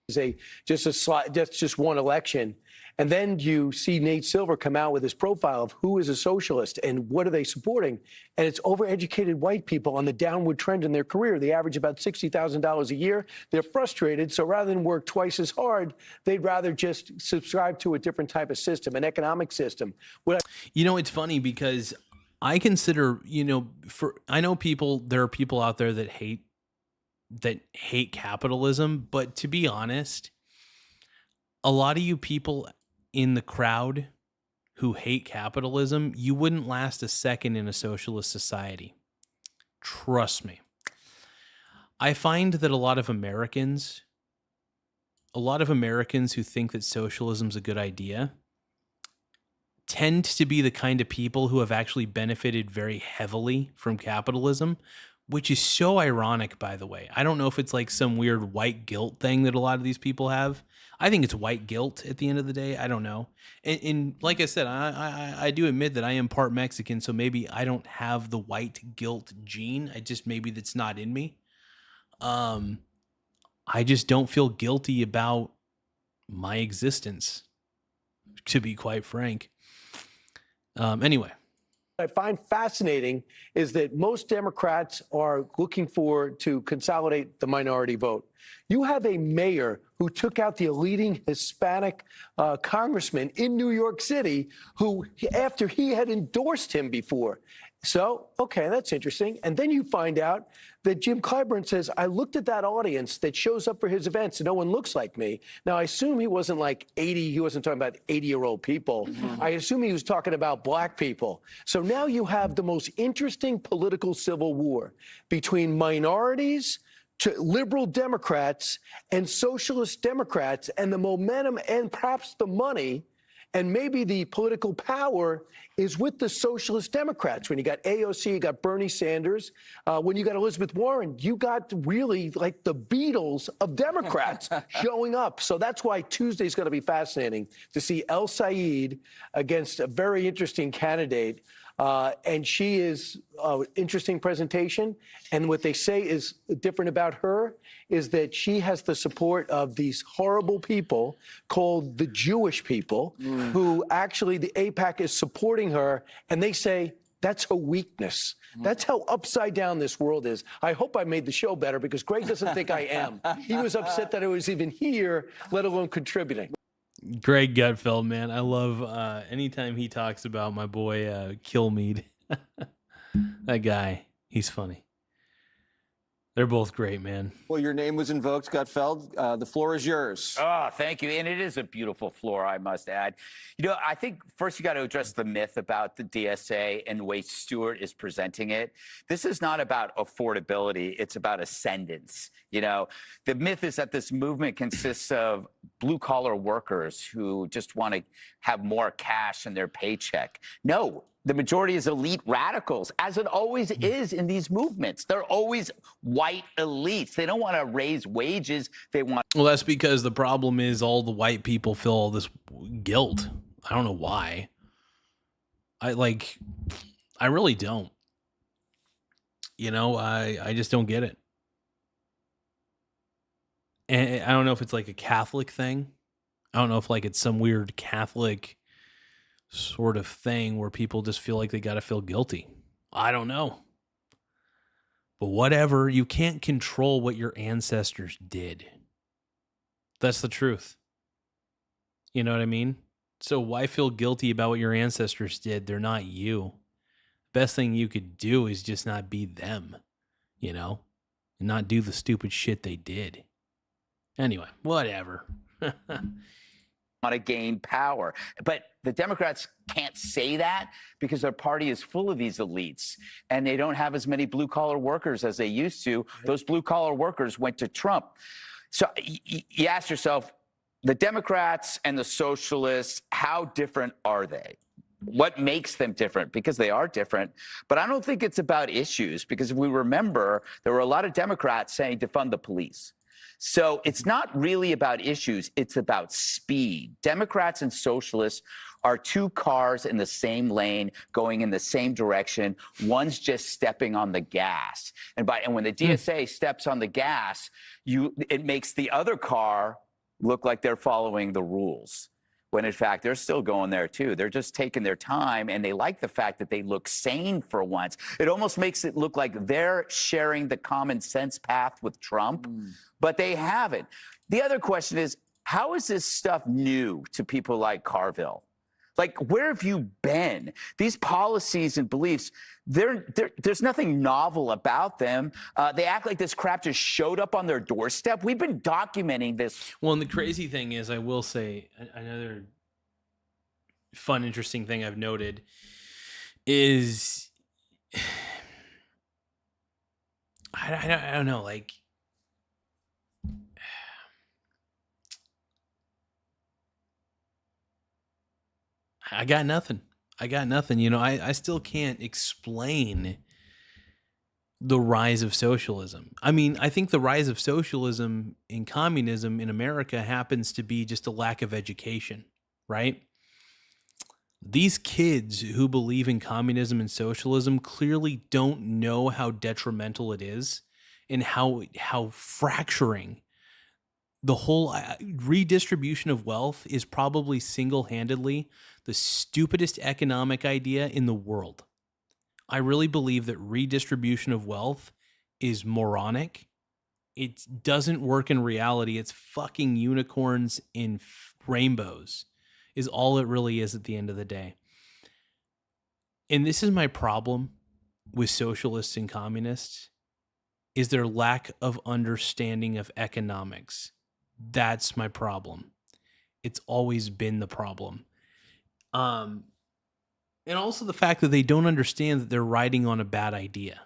That's just one election. And then you see Nate Silver come out with his profile of who is a socialist and what are they supporting. And it's overeducated white people on the downward trend in their career. They average about $60,000 a year. They're frustrated. So rather than work twice as hard, they'd rather just subscribe to a different type of system, an economic system. You know, it's funny because I consider, you know, I know there are people out there that hate capitalism, but to be honest, a lot of you people in the crowd who hate capitalism, you wouldn't last a second in a socialist society. Trust me. I find that a lot of Americans who think that socialism's a good idea tend to be the kind of people who have actually benefited very heavily from capitalism, which is so ironic, by the way. I don't know if it's like some weird white guilt thing that a lot of these people have. I think it's white guilt at the end of the day. I don't know. And like I said, I do admit that I am part Mexican, so maybe I don't have the white guilt gene. Maybe that's not in me. I just don't feel guilty about my existence, to be quite frank. Anyway. What I find fascinating is that most Democrats are looking to consolidate the minority vote. You have a mayor who took out the leading Hispanic congressman in New York City, who, after he had endorsed him before. So, okay, that's interesting. And then you find out that Jim Clyburn says, I looked at that audience that shows up for his events and no one looks like me. Now, I assume he wasn't like 80, he wasn't talking about 80-year-old people. Mm-hmm. I assume he was talking about black people. So now you have the most interesting political civil war between minorities, to liberal Democrats and socialist Democrats, and the momentum and perhaps the money And maybe the political power is with the Socialist Democrats. When you got AOC, you got Bernie Sanders. When you got Elizabeth Warren, you got really like the Beatles of Democrats showing up. So that's why Tuesday is going to be fascinating to see El Sayed against a very interesting candidate. And she is an interesting presentation. And what they say is different about her is that she has the support of these horrible people called the Jewish people, who actually the AIPAC is supporting her. And they say that's a weakness. That's how upside down this world is. I hope I made the show better because Greg doesn't think I am. He was upset that I was even here, let alone contributing. Greg Gutfeld, man. I love anytime he talks about my boy Kilmeade. That guy, he's funny. They're both great, man. Well, your name was invoked, Gutfeld. The floor is yours. Oh, thank you. And it is a beautiful floor, I must add. You know, I think first you got to address the myth about the DSA and the way Stewart is presenting it. This is not about affordability. It's about ascendance. You know, the myth is that this movement consists of blue-collar workers who just want to have more cash in their paycheck. No. The majority is elite radicals, as it always is in these movements. They're always white elites. They don't want to raise wages. They want. Well, that's because the problem is all the white people feel all this guilt. I don't know why. I really don't. You know, I just don't get it. And I don't know if it's like a Catholic thing. I don't know if like it's some weird Catholic sort of thing where people just feel like they got to feel guilty. I don't know. But whatever, you can't control what your ancestors did. That's the truth. You know what I mean? So why feel guilty about what your ancestors did? They're not you. Best thing you could do is just not be them, you know, and not do the stupid shit they did. Anyway, whatever. to gain power. But the Democrats can't say that because their party is full of these elites and they don't have as many blue-collar workers as they used to. Those blue-collar workers went to Trump. So you ask yourself, the Democrats and the socialists, how different are they? What makes them different? Because they are different. But I don't think it's about issues, because if we remember, there were a lot of Democrats saying defund the police. So it's not really about issues, it's about speed. Democrats and socialists are two cars in the same lane going in the same direction. One's just stepping on the gas. And when the DSA steps on the gas, it makes the other car look like they're following the rules, when in fact they're still going there too. They're just taking their time, and they like the fact that they look sane for once. It almost makes it look like they're sharing the common sense path with Trump, but they haven't. The other question is, how is this stuff new to people like Carville? Like, where have you been? These policies and beliefs, there's nothing novel about them. They act like this crap just showed up on their doorstep. We've been documenting this. Well, and the crazy thing is, I will say, another fun, interesting thing I've noted is, I don't know, like, I got nothing. You know, I still can't explain the rise of socialism. I mean, I think the rise of socialism and communism in America happens to be just a lack of education, right? These kids who believe in communism and socialism clearly don't know how detrimental it is and how fracturing the whole redistribution of wealth is probably single-handedly the stupidest economic idea in the world. I really believe that redistribution of wealth is moronic. It doesn't work in reality. It's fucking unicorns in rainbows is all it really is at the end of the day. And this is my problem with socialists and communists, is their lack of understanding of economics. That's my problem. It's always been the problem. And also the fact that they don't understand that they're riding on a bad idea.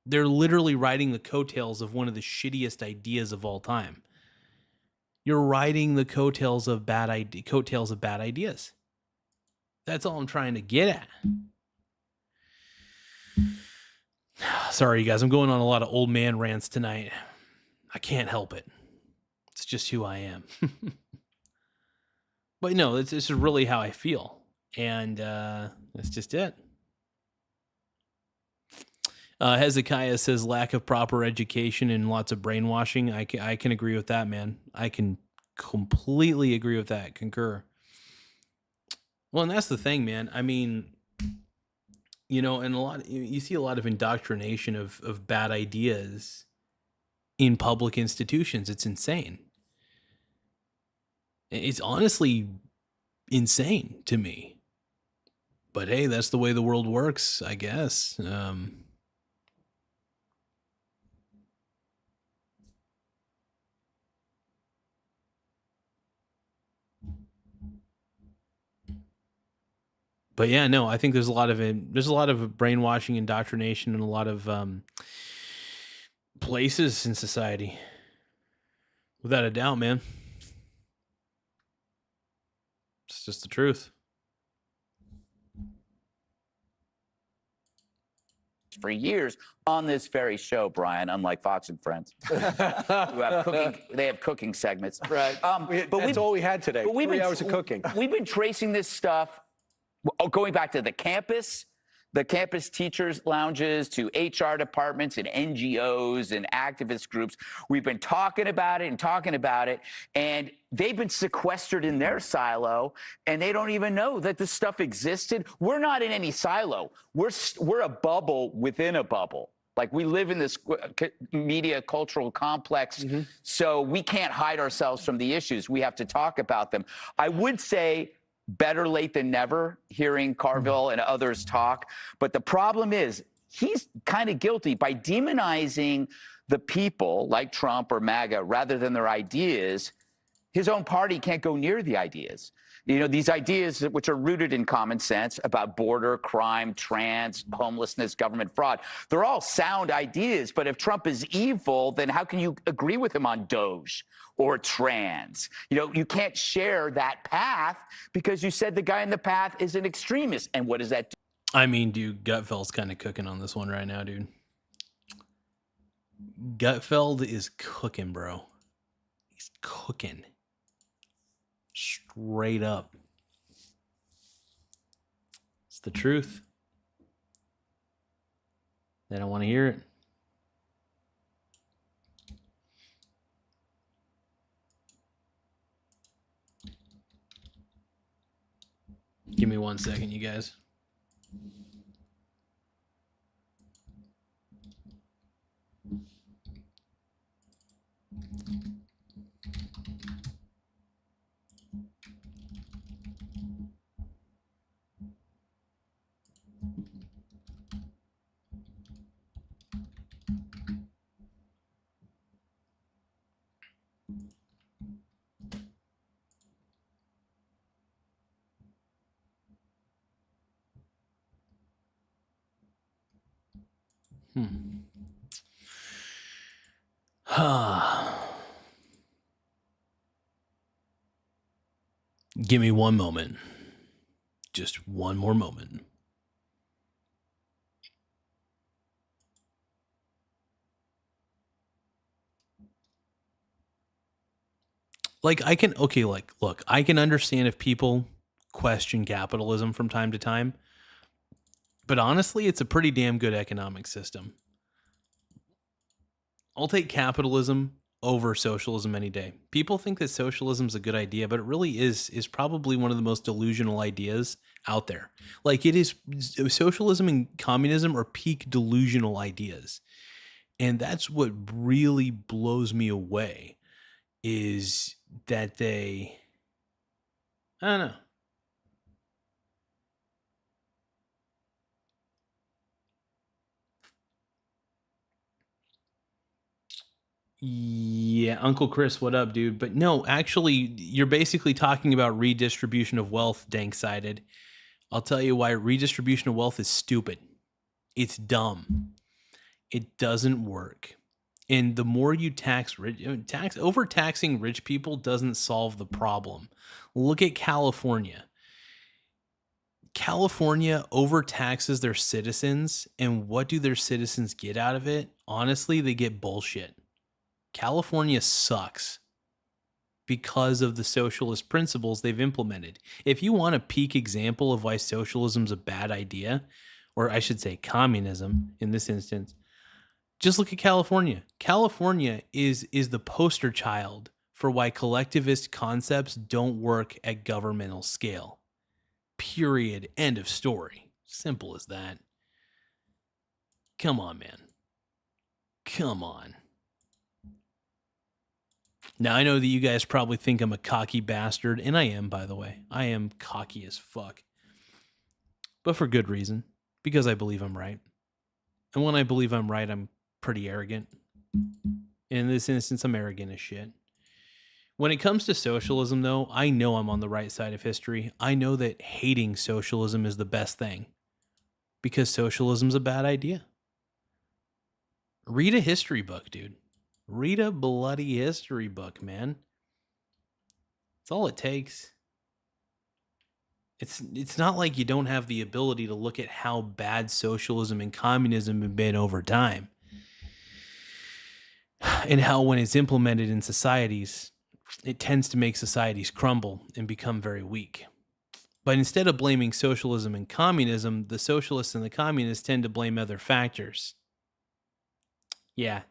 They're literally riding the coattails of one of the shittiest ideas of all time. You're riding the coattails of bad ideas. That's all I'm trying to get at. Sorry, you guys. I'm going on a lot of old man rants tonight. I can't help it. It's just who I am. But no, this is really how I feel. And that's just it. Hezekiah says lack of proper education and lots of brainwashing. I can agree with that, man. I can completely agree with that. Concur. Well, and that's the thing, man. I mean, you know, and you see a lot of indoctrination of bad ideas in public institutions. It's insane. It's honestly insane to me. But hey, that's the way the world works, I guess. But yeah, no, I think there's a lot of brainwashing, indoctrination, and a lot of places in society. Without a doubt, man. It's just the truth. For years on this very show, Brian, unlike Fox and Friends, who have they have cooking segments. Right. That's all we had today. 3 hours of cooking. We've been tracing this stuff, going back to the campus teachers' lounges, to HR departments and NGOs and activist groups. We've been talking about it, and they've been sequestered in their silo, and they don't even know that this stuff existed. We're not in any silo. We're a bubble within a bubble. Like, we live in this media cultural complex, so we can't hide ourselves from the issues. We have to talk about them. I would say better late than never, hearing Carville and others talk. But the problem is, he's kind of guilty by demonizing the people like Trump or MAGA rather than their ideas. His own party can't go near the ideas. You know, these ideas which are rooted in common sense about border, crime, trans, homelessness, government fraud, they're all sound ideas. But if Trump is evil, then how can you agree with him on Doge or trans? You know, you can't share that path because you said the guy in the path is an extremist. And what does that do? I mean, dude, Gutfeld's kind of cooking on this one right now, dude. Gutfeld is cooking, bro. He's cooking. Straight up. It's the truth. They don't want to hear it. Give me 1 second, you guys. Give me one moment. Just one more moment. Like, I can, okay, like, look, I can understand if people question capitalism from time to time, but honestly, it's a pretty damn good economic system. I'll take capitalism over socialism any day. People think that socialism is a good idea, but it really is probably one of the most delusional ideas out there. Like, it is, socialism and communism are peak delusional ideas. And that's what really blows me away, is that I don't know. Yeah, Uncle Chris, what up, dude? But no, actually, you're basically talking about redistribution of wealth, dank-sided. I'll tell you why redistribution of wealth is stupid. It's dumb. It doesn't work. And the more you overtaxing rich people doesn't solve the problem. Look at California. California overtaxes their citizens, and what do their citizens get out of it? Honestly, they get bullshit. California sucks because of the socialist principles they've implemented. If you want a peak example of why socialism's a bad idea, or I should say communism in this instance, just look at California. California is the poster child for why collectivist concepts don't work at governmental scale. Period. End of story. Simple as that. Come on, man. Come on. Now, I know that you guys probably think I'm a cocky bastard, and I am, by the way. I am cocky as fuck. But for good reason. Because I believe I'm right. And when I believe I'm right, I'm pretty arrogant. In this instance, I'm arrogant as shit. When it comes to socialism, though, I know I'm on the right side of history. I know that hating socialism is the best thing. Because socialism's a bad idea. Read a history book, dude. Read a bloody history book, man. That's all it takes. It's not like you don't have the ability to look at how bad socialism and communism have been over time. And how when it's implemented in societies, it tends to make societies crumble and become very weak. But instead of blaming socialism and communism, the socialists and the communists tend to blame other factors. Yeah.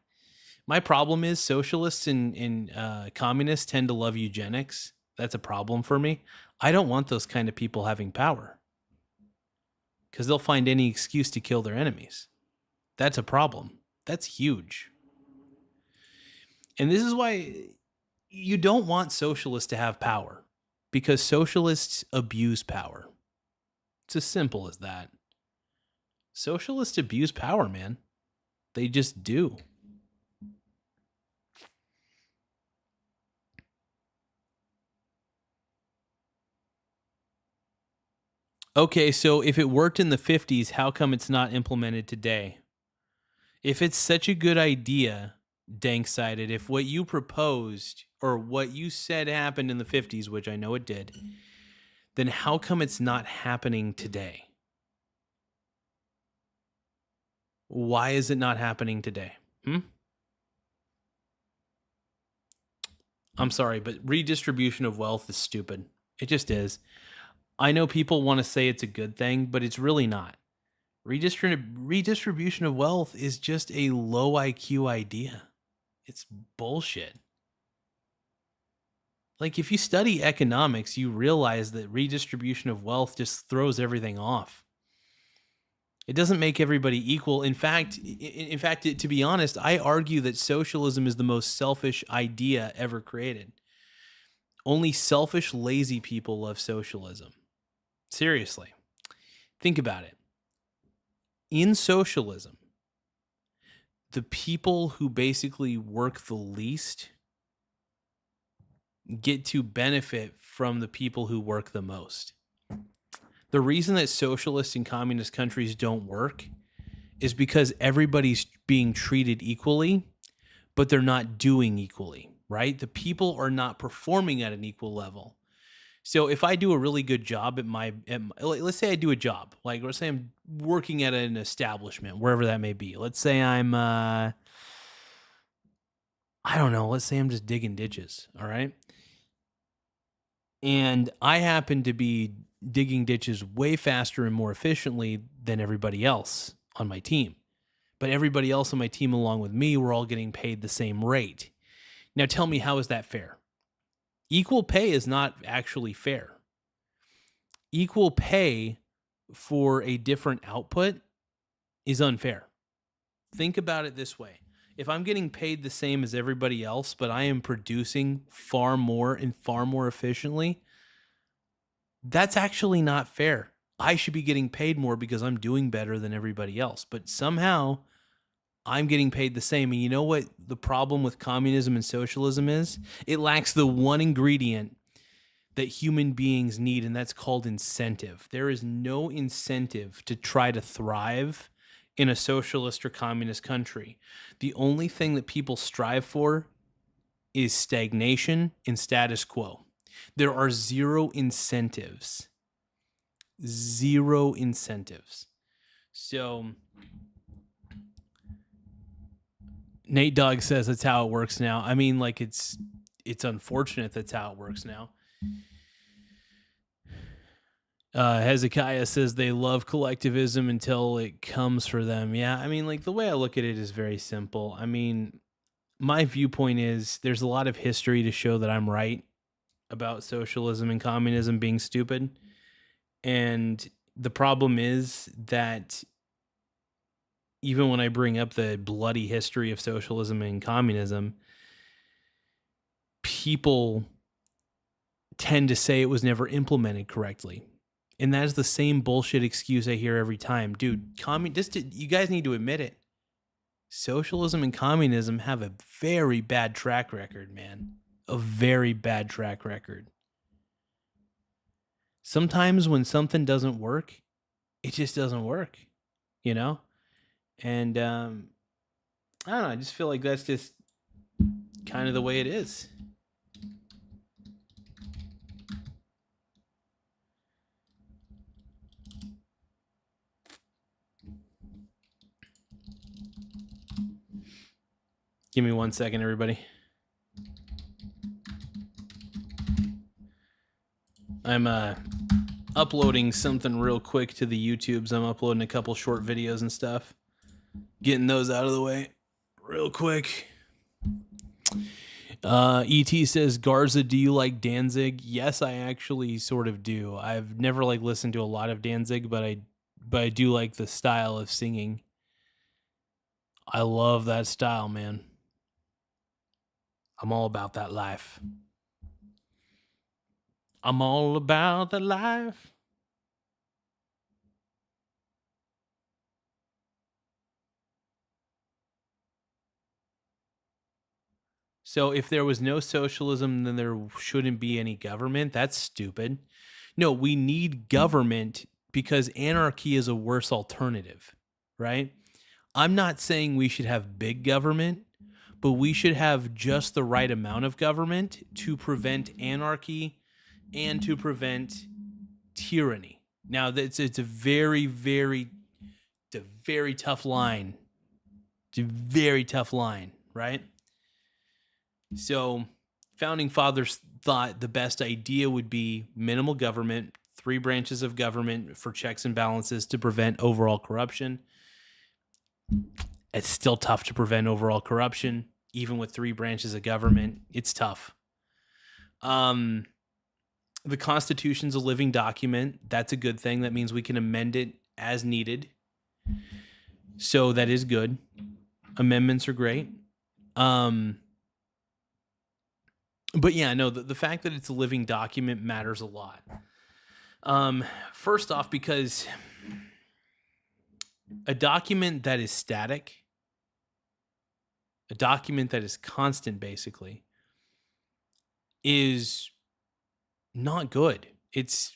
My problem is socialists and communists tend to love eugenics. That's a problem for me. I don't want those kind of people having power. Because they'll find any excuse to kill their enemies. That's a problem. That's huge. And this is why you don't want socialists to have power. Because socialists abuse power. It's as simple as that. Socialists abuse power, man. They just do. Okay, so if it worked in the 50s, how come it's not implemented today? If it's such a good idea, dank-sided, if what you proposed or what you said happened in the 50s, which I know it did, then how come it's not happening today? Why is it not happening today? I'm sorry, but redistribution of wealth is stupid. It just is. I know people want to say it's a good thing, but it's really not. Redistribution of wealth is just a low IQ idea. It's bullshit. Like, if you study economics, you realize that redistribution of wealth just throws everything off. It doesn't make everybody equal. In fact, to be honest, I argue that socialism is the most selfish idea ever created. Only selfish, lazy people love socialism. Seriously. Think about it. In socialism, the people who basically work the least get to benefit from the people who work the most. The reason that socialist and communist countries don't work is because everybody's being treated equally, but they're not doing equally, right? The people are not performing at an equal level. So if I do a really good job let's say I do a job, like let's say I'm working at an establishment, wherever that may be. Let's say I'm, I don't know, let's say I'm just digging ditches, all right? And I happen to be digging ditches way faster and more efficiently than everybody else on my team. But everybody else on my team along with me, we're all getting paid the same rate. Now tell me, how is that fair? Equal pay is not actually fair. Equal pay for a different output is unfair. Think about it this way. If I'm getting paid the same as everybody else, but I am producing far more and far more efficiently, that's actually not fair. I should be getting paid more because I'm doing better than everybody else. But somehow I'm getting paid the same. And you know what the problem with communism and socialism is? It lacks the one ingredient that human beings need, and that's called incentive. There is no incentive to try to thrive in a socialist or communist country. The only thing that people strive for is stagnation and status quo. There are zero incentives. Zero incentives. So Nate Dogg says that's how it works now. I mean, like, it's unfortunate that's how it works now. Hezekiah says they love collectivism until it comes for them. Yeah, I mean, like, the way I look at it is very simple. I mean, my viewpoint is there's a lot of history to show that I'm right about socialism and communism being stupid. And the problem is that even when I bring up the bloody history of socialism and communism, people tend to say it was never implemented correctly. And that is the same bullshit excuse I hear every time. Dude, you guys need to admit it. Socialism and communism have a very bad track record, man. A very bad track record. Sometimes when something doesn't work, it just doesn't work, you know? And I don't know, I just feel like that's just kind of the way it is. Give me 1 second, everybody. I'm uploading something real quick to the YouTubes. I'm uploading a couple short videos and stuff. Getting those out of the way real quick. ET says, Garza, do you like Danzig? Yes, I actually sort of do. I've never listened to a lot of Danzig, but I do like the style of singing. I love that style, man. I'm all about that life. I'm all about the life. So if there was no socialism, then there shouldn't be any government. That's stupid. No, we need government because anarchy is a worse alternative, right? I'm not saying we should have big government, but we should have just the right amount of government to prevent anarchy and to prevent tyranny. Now, it's a very, very tough line. It's a very tough line, right? So founding fathers thought the best idea would be minimal government, 3 branches of government for checks and balances to prevent overall corruption. It's still tough to prevent overall corruption, even with 3 branches of government. It's tough. The Constitution's a living document. That's a good thing. That means we can amend it as needed. So that is good. Amendments are great. But yeah, no, the fact that it's a living document matters a lot. First off, because a document that is static, a document that is constant, basically, is not good. It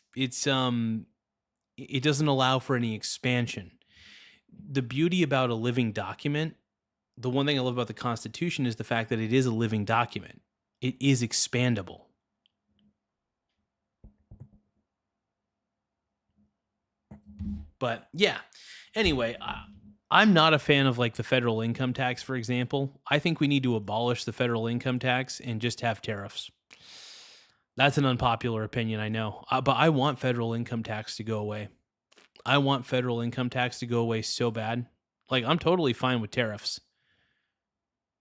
doesn't allow for any expansion. The beauty about a living document, the one thing I love about the Constitution is the fact that it is a living document. It is expandable. But yeah, anyway, I'm not a fan of the federal income tax, for example. I think we need to abolish the federal income tax and just have tariffs. That's an unpopular opinion, I know. But I want federal income tax to go away. I want federal income tax to go away so bad. I'm totally fine with tariffs.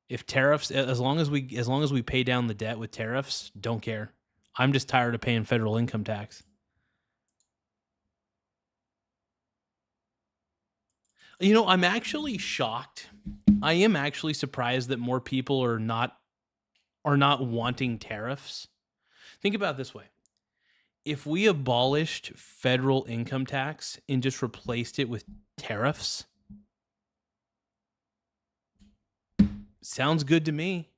If tariffs, as long as we pay down the debt with tariffs, don't care. I'm just tired of paying federal income tax. You know, I'm actually shocked. I am actually surprised that more people are not wanting tariffs. Think about it this way. If we abolished federal income tax and just replaced it with tariffs, sounds good to me.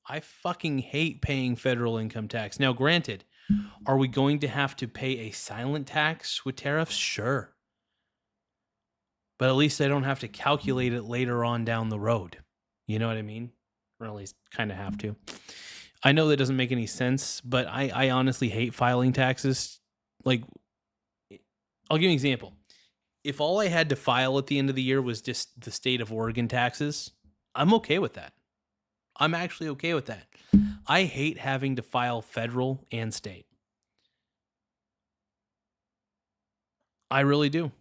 I fucking hate paying federal income tax. Now, granted, are we going to have to pay a silent tax with tariffs? Sure. but at least I don't have to calculate it later on down the road. You know what I mean? Or at least kind of have to. I know that doesn't make any sense, but I honestly hate filing taxes. Like, I'll give you an example. If all I had to file at the end of the year was just the state of Oregon taxes, I'm okay with that. I'm actually okay with that. I hate having to file federal and state. I really do.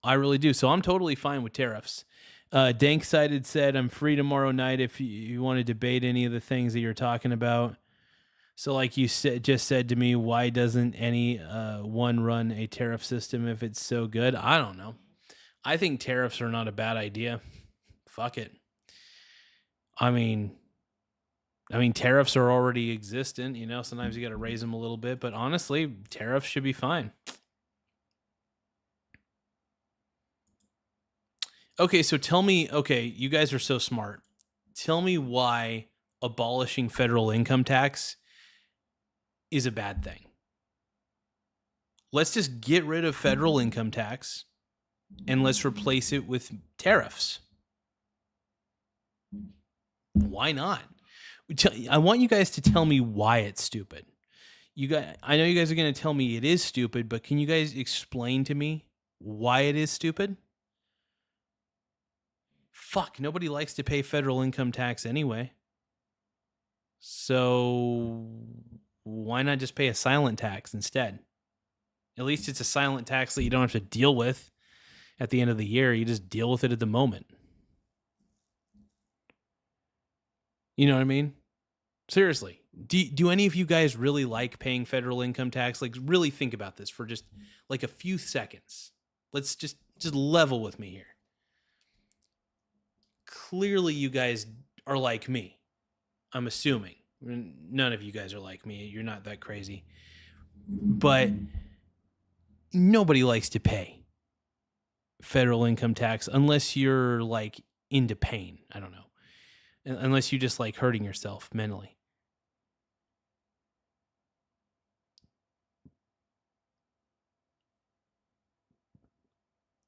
I really do. So I'm totally fine with tariffs. Dank-sided said, I'm free tomorrow night if you want to debate any of the things that you're talking about. So like you just said to me, why doesn't any one run a tariff system if it's so good? I don't know. I think tariffs are not a bad idea. Fuck it. I mean, tariffs are already existent. You know, sometimes you got to raise them a little bit, but honestly, tariffs should be fine. Okay, so tell me, you guys are so smart. Tell me why abolishing federal income tax is a bad thing. Let's just get rid of federal income tax and let's replace it with tariffs. Why not? I want you guys to tell me why it's stupid. I know you guys are going to tell me it is stupid, but can you guys explain to me why it is stupid? Fuck, nobody likes to pay federal income tax anyway. So why not just pay a silent tax instead? At least it's a silent tax that you don't have to deal with at the end of the year. You just deal with it at the moment. You know what I mean? Seriously. Do any of you guys really like paying federal income tax? Like, really think about this for just like a few seconds. Let's just level with me here. Clearly you guys are like me. I'm assuming. None of you guys are like me. You're not that crazy. But nobody likes to pay federal income tax unless you're like into pain. I don't know. Unless you just like hurting yourself mentally.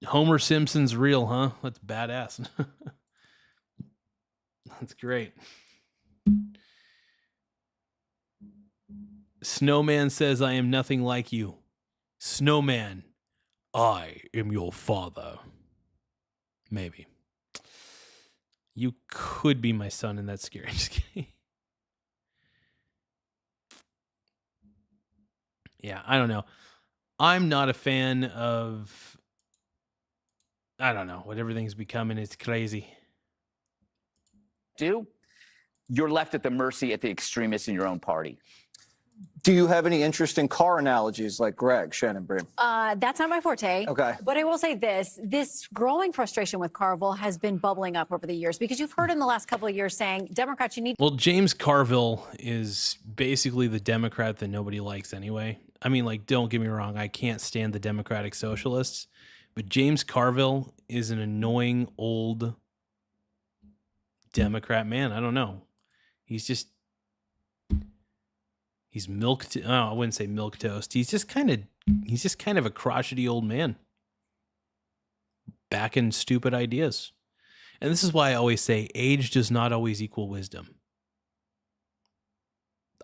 Homer Simpson's real, huh? That's badass. That's great. Snowman says, I am nothing like you. Snowman, I am your father. Maybe. You could be my son, and that's scary. Just kidding. Yeah, I don't know. I'm not a fan of, I don't know, what everything's becoming. It's crazy. You're left at the mercy at the extremists in your own party. Do you have any interesting car analogies like Greg, Shannon Bream? That's not my forte. Okay. But I will say this growing frustration with Carville has been bubbling up over the years because you've heard in the last couple of years saying, Democrats, you need... Well, James Carville is basically the Democrat that nobody likes anyway. I mean, like, don't get me wrong. I can't stand the Democratic Socialists. But James Carville is an annoying old Democrat man. I don't know. He's milk. I wouldn't say milk toast. He's just kind of a crotchety old man, backing stupid ideas. And this is why I always say age does not always equal wisdom.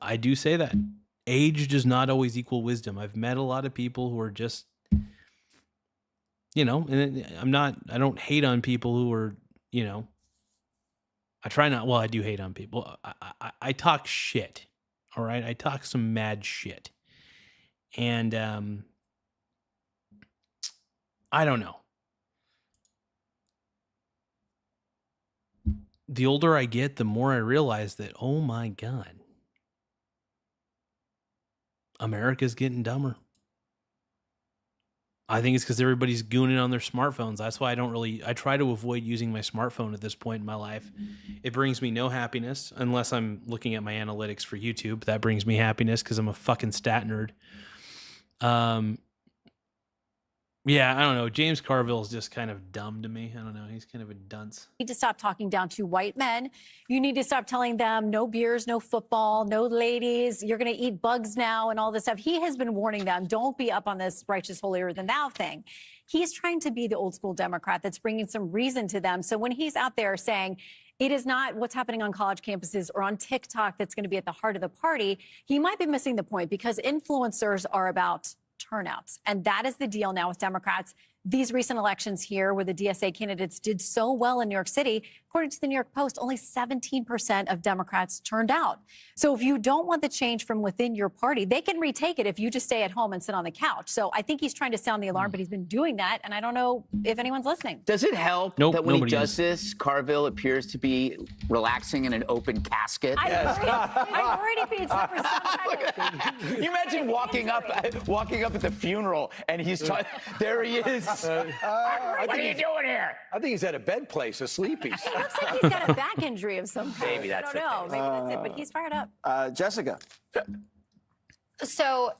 I do say that age does not always equal wisdom. I've met a lot of people who are just, and I don't hate on people who are, I try not. Well, I do hate on people. I talk shit. All right. I talk some mad shit. And I don't know. The older I get, the more I realize that, oh my God, America's getting dumber. I think it's because everybody's gooning on their smartphones. That's why I try to avoid using my smartphone at this point in my life. It brings me no happiness unless I'm looking at my analytics for YouTube. That brings me happiness because I'm a fucking stat nerd. Yeah, I don't know. James Carville is just kind of dumb to me. I don't know. He's kind of a dunce. You need to stop talking down to white men. You need to stop telling them no beers, no football, no ladies. You're going to eat bugs now and all this stuff. He has been warning them, don't be up on this righteous holier than thou thing. He's trying to be the old school Democrat that's bringing some reason to them. So when he's out there saying it is not what's happening on college campuses or on TikTok that's going to be at the heart of the party, he might be missing the point, because influencers are about turnouts. And that is the deal now with Democrats. These recent elections here, where the DSA candidates did so well in New York City, according to the New York Post, only 17% of Democrats turned out. So if you don't want the change from within your party, they can retake it if you just stay at home and sit on the couch. So I think he's trying to sound the alarm, but he's been doing that. And I don't know if anyone's listening. Does it help Nope, that when he nobody does is. this, Carville appears to be relaxing in an open casket? I'm worried if it's up for some kind of... Can you imagine walking up at the funeral and he's trying, there he is. What are you doing here? I think he's at a bed place, asleep. It looks like he's got a back injury of some kind. Maybe that's I don't know. the Maybe that's it, but he's fired up. Jessica. So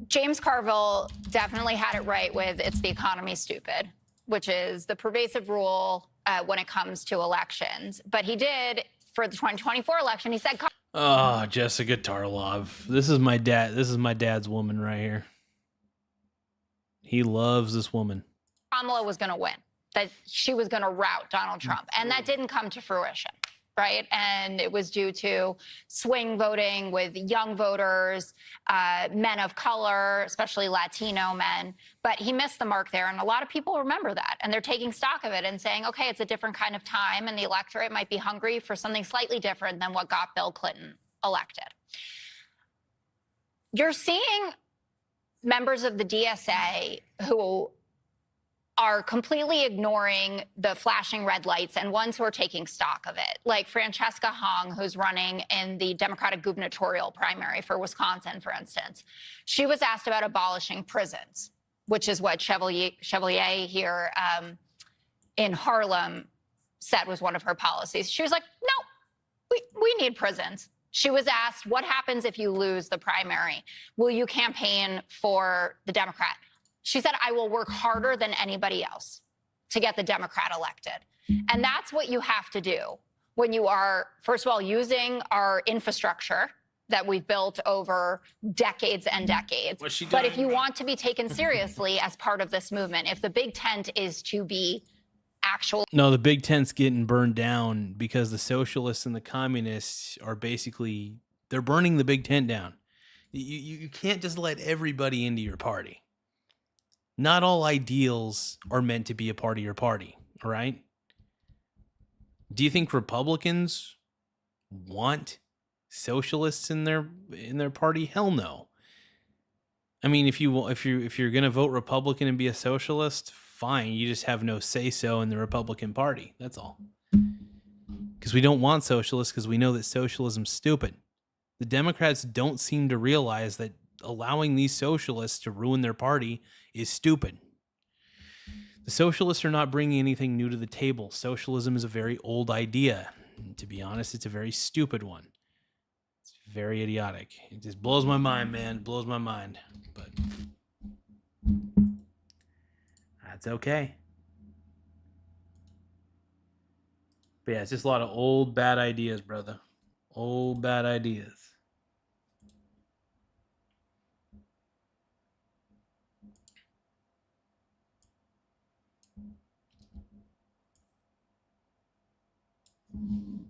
James Carville definitely had it right with it's the economy stupid, which is the pervasive rule when it comes to elections. But he did, for the 2024 election, he said... Oh, Jessica Tarlov. This is my dad. This is my dad's woman right here. He loves this woman. Kamala was going to win, that she was going to rout Donald Trump. And that didn't come to fruition, right? And it was due to swing voting with young voters, men of color, especially Latino men. But he missed the mark there. And a lot of people remember that. And they're taking stock of it and saying, okay, it's a different kind of time. And the electorate might be hungry for something slightly different than what got Bill Clinton elected. You're seeing members of the DSA who are completely ignoring the flashing red lights and ones who are taking stock of it, like Francesca Hong, who's running in the Democratic gubernatorial primary for Wisconsin, for instance. She was asked about abolishing prisons, which is what Chevalier here in Harlem said was one of her policies. She was like, no, we need prisons. She was asked, what happens if you lose the primary? Will you campaign for the Democrat? She said, I will work harder than anybody else to get the Democrat elected. And that's what you have to do when you are, first of all, using our infrastructure that we've built over decades and decades. But if you want to be taken seriously as part of this movement, if the big tent is to be actual... No, the big tent's getting burned down because the socialists and the communists are basically, they're burning the big tent down. You can't just let everybody into your party. Not all ideals are meant to be a part of your party, all right? Do you think Republicans want socialists in their party? Hell no. I mean, if you're going to vote Republican and be a socialist, fine. You just have no say-so in the Republican Party. That's all. Because we don't want socialists, because we know that socialism's stupid. The Democrats don't seem to realize that allowing these socialists to ruin their party is stupid. The socialists are not bringing anything new to the table. Socialism is a very old idea. And to be honest, it's a very stupid one. It's very idiotic. It just blows my mind, man. It blows my mind. But that's okay. But yeah, it's just a lot of old bad ideas, brother. Old bad ideas.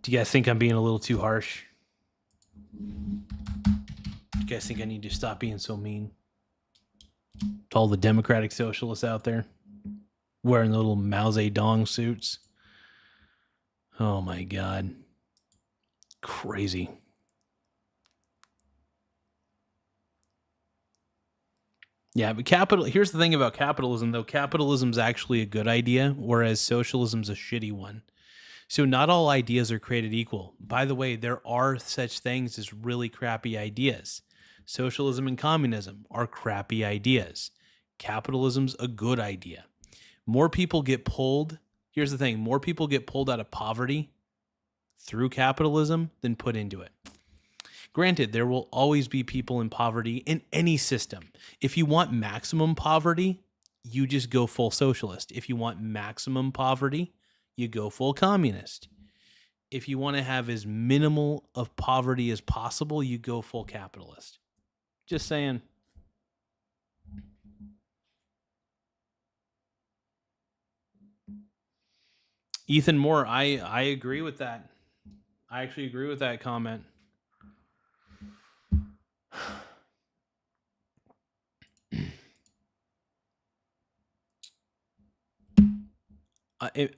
Do you guys think I'm being a little too harsh? Do you guys think I need to stop being so mean to all the Democratic socialists out there wearing the little Mao Zedong suits? Oh my God. Crazy. Yeah, but here's the thing about capitalism, though. Capitalism's actually a good idea, whereas socialism's a shitty one. So not all ideas are created equal. By the way, there are such things as really crappy ideas. Socialism and communism are crappy ideas. Capitalism's a good idea. More people get pulled. Here's the thing. More people get pulled out of poverty through capitalism than put into it. Granted, there will always be people in poverty in any system. If you want maximum poverty, you just go full socialist. If you want maximum poverty, you go full communist. If you want to have as minimal of poverty as possible, you go full capitalist. Just saying. Ethan Moore, I agree with that. I actually agree with that comment.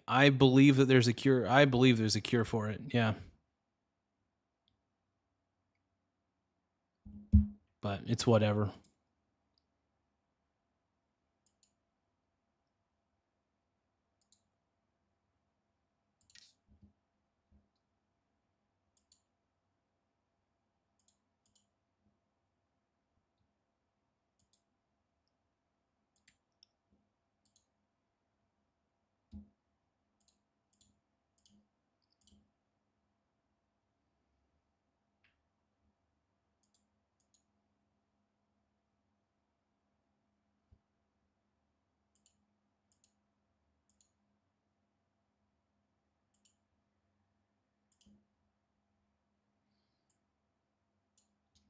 I believe that there's a cure. I believe there's a cure for it. Yeah. But it's whatever.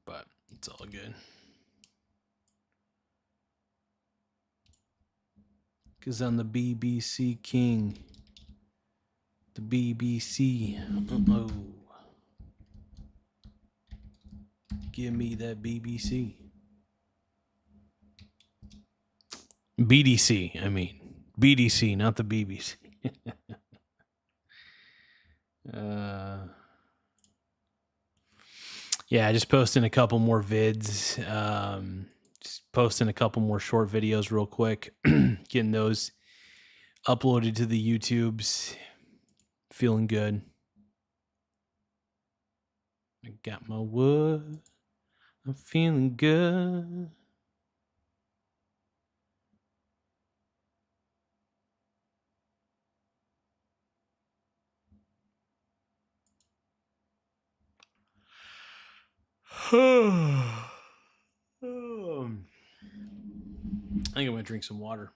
But it's all good. Because I'm the BBC king. The BBC. Oh. Give me that BBC. BDC, I mean. BDC, not the BBC. Yeah, just posting a couple more vids. Just posting a couple more short videos real quick. Getting those uploaded to the YouTubes. Feeling good. I got my wood. I'm feeling good. I think I'm going to drink some water.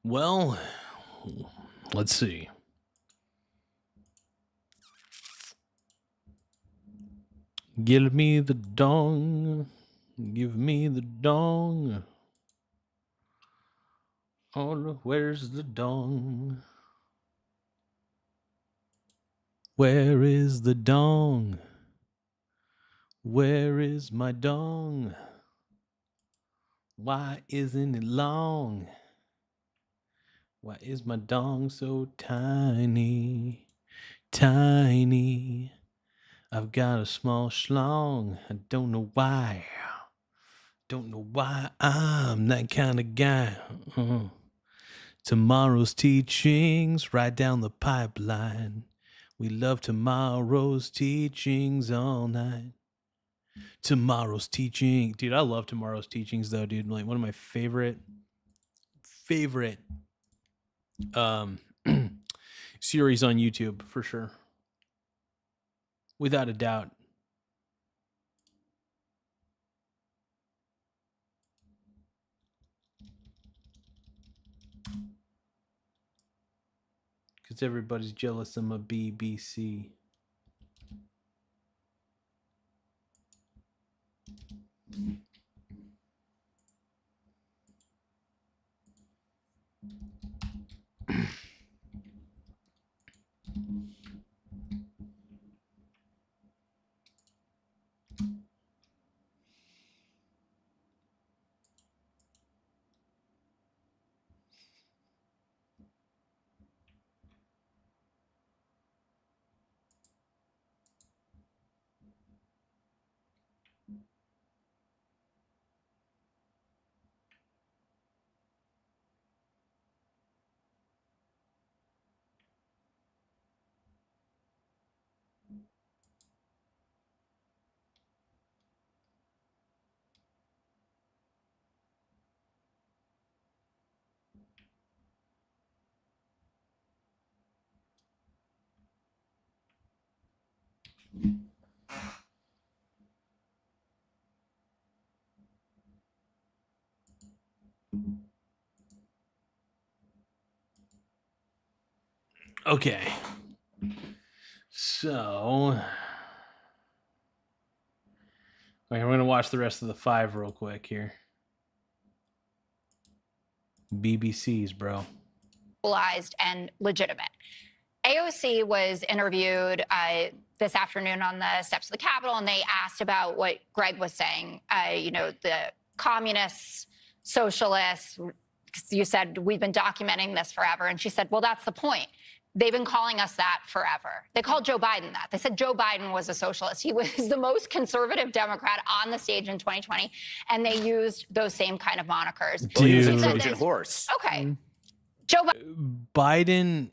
Well, let's see. Give me the dong. Give me the dong. Oh, where's the dong? Where is the dong? Where is my dong? Why isn't it long? Why is my dong so tiny? Tiny. I've got a small schlong. I don't know why. Don't know why I'm that kind of guy. Tomorrow's teachings right down the pipeline. We love tomorrow's teachings all night. Tomorrow's teaching. Dude, I love tomorrow's teachings though, dude. Like one of my favorite series on YouTube for sure. Without a doubt. Because everybody's jealous I'm a BBC. Okay. So, okay, we're going to watch the rest of the 5 real quick here. BBC's, bro. And legitimate. AOC was interviewed this afternoon on the steps of the Capitol, and they asked about what Greg was saying. The communists, socialists. You said we've been documenting this forever, and she said, "Well, that's the point. They've been calling us that forever." They called Joe Biden that. They said Joe Biden was a socialist. He was the most conservative Democrat on the stage in 2020, and they used those same kind of monikers. Well, he was a Trojan horse. Okay. Joe Biden,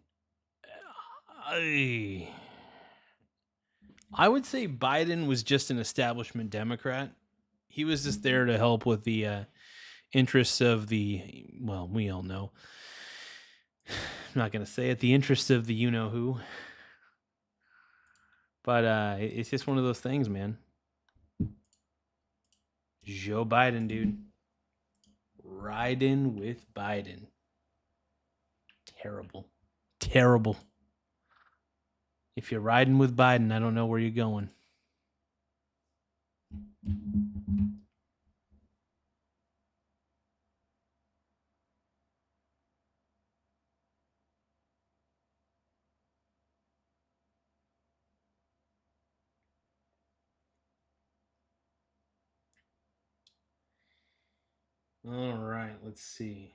I would say Biden was just an establishment Democrat. He was just there to help with the interests of well, we all know. I'm not going to say it, the interests of the you-know-who. But it's just one of those things, man. Joe Biden, dude. Riding with Biden. Terrible. Terrible. If you're riding with Biden, I don't know where you're going. All right, let's see.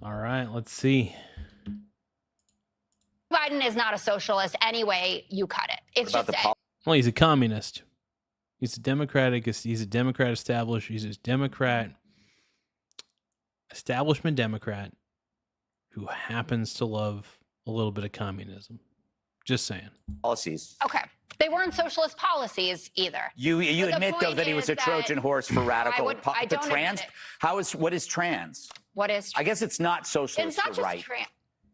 All right, let's see. Biden is not a socialist anyway. You cut it. It's just Well, he's a communist. He's a Democratic. He's a Democrat established. He's a Democrat, establishment Democrat, who happens to love a little bit of communism. Just saying. Policies. okay. They weren't socialist policies either. You But the admit though point that he was is a Trojan horse for radical. I the don't trans. admit it. What is trans? What is? I guess it's not socialist It's not or just right. trans.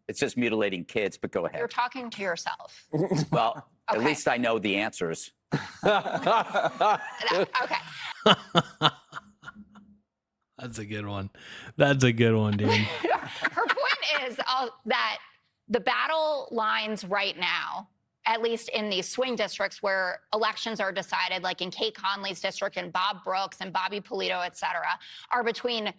It's just mutilating kids. But go You're ahead. talking to yourself. Well, at Okay. least I know the answers. Okay. That's a good one. That's a good one, dude. Her point is that the battle lines right now, at least in these swing districts where elections are decided, like in Kate Conley's district and Bob Brooks and Bobby Polito, et cetera, are between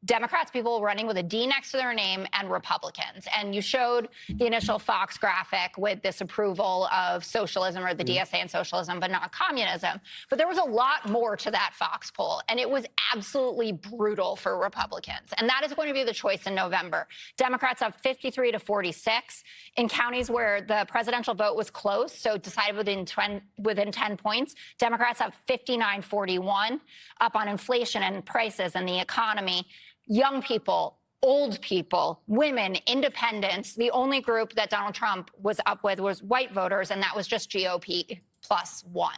Democrats, people running with a D next to their name, and Republicans. And you showed the initial Fox graphic with this approval of socialism or the DSA and socialism, but not communism. But there was a lot more to that Fox poll, and it was absolutely brutal for Republicans. And that is going to be the choice in November. Democrats have 53 to 46 in counties where the presidential vote was close, so decided within 10 points. Democrats have 59-41, up on inflation and prices and the economy. Young people, old people, women, independents. The only group that Donald Trump was up with was white voters, and that was just GOP +1.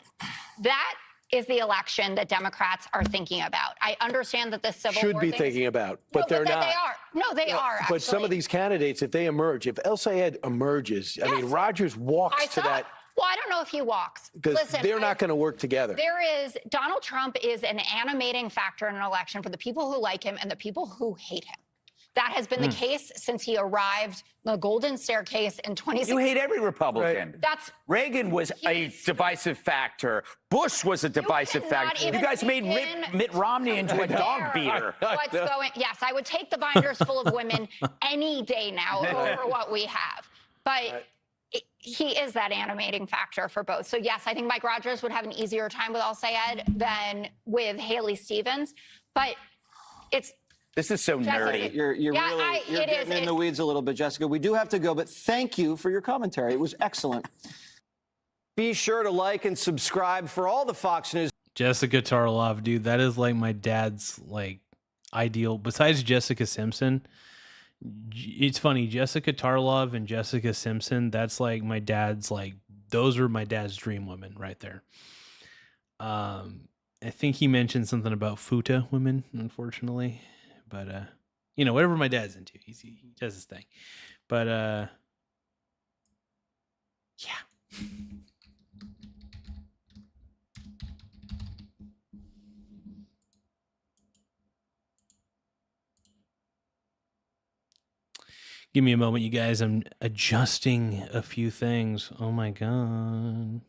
That is the election that Democrats are thinking about. I understand that the civil Should war be thing thinking about, but they're not. They are. No, they are. Actually. But some of these candidates, if they emerge, if El Sayed emerges, I mean, Rogers walks to that. Well, I don't know if he walks. Because they're not going to work together. Donald Trump is an animating factor in an election for the people who like him and the people who hate him. That has been the case since he arrived the golden staircase in 2016. You hate every Republican. Right. Reagan was a divisive factor. Bush was a divisive factor. You guys made Mitt Romney into a dog beater. What's going? Yes, I would take the binders full of women any day now over what we have. But he is that animating factor for both. So yes, I think Mike Rogers would have an easier time with Al Sayed than with Haley Stevens. But this is so nerdy. You're getting in the weeds a little bit, Jessica. We do have to go, but thank you for your commentary. It was excellent. Be sure to like and subscribe for all the Fox News. Jessica Tarlov, dude, that is like my dad's ideal. Besides Jessica Simpson, it's funny. Jessica Tarlov and Jessica Simpson. That's like my dad's those are my dad's dream women right there. I think he mentioned something about futa women, unfortunately. But you know, whatever my dad's into, he does his thing. But yeah. Give me a moment, you guys. I'm adjusting a few things. Oh my god.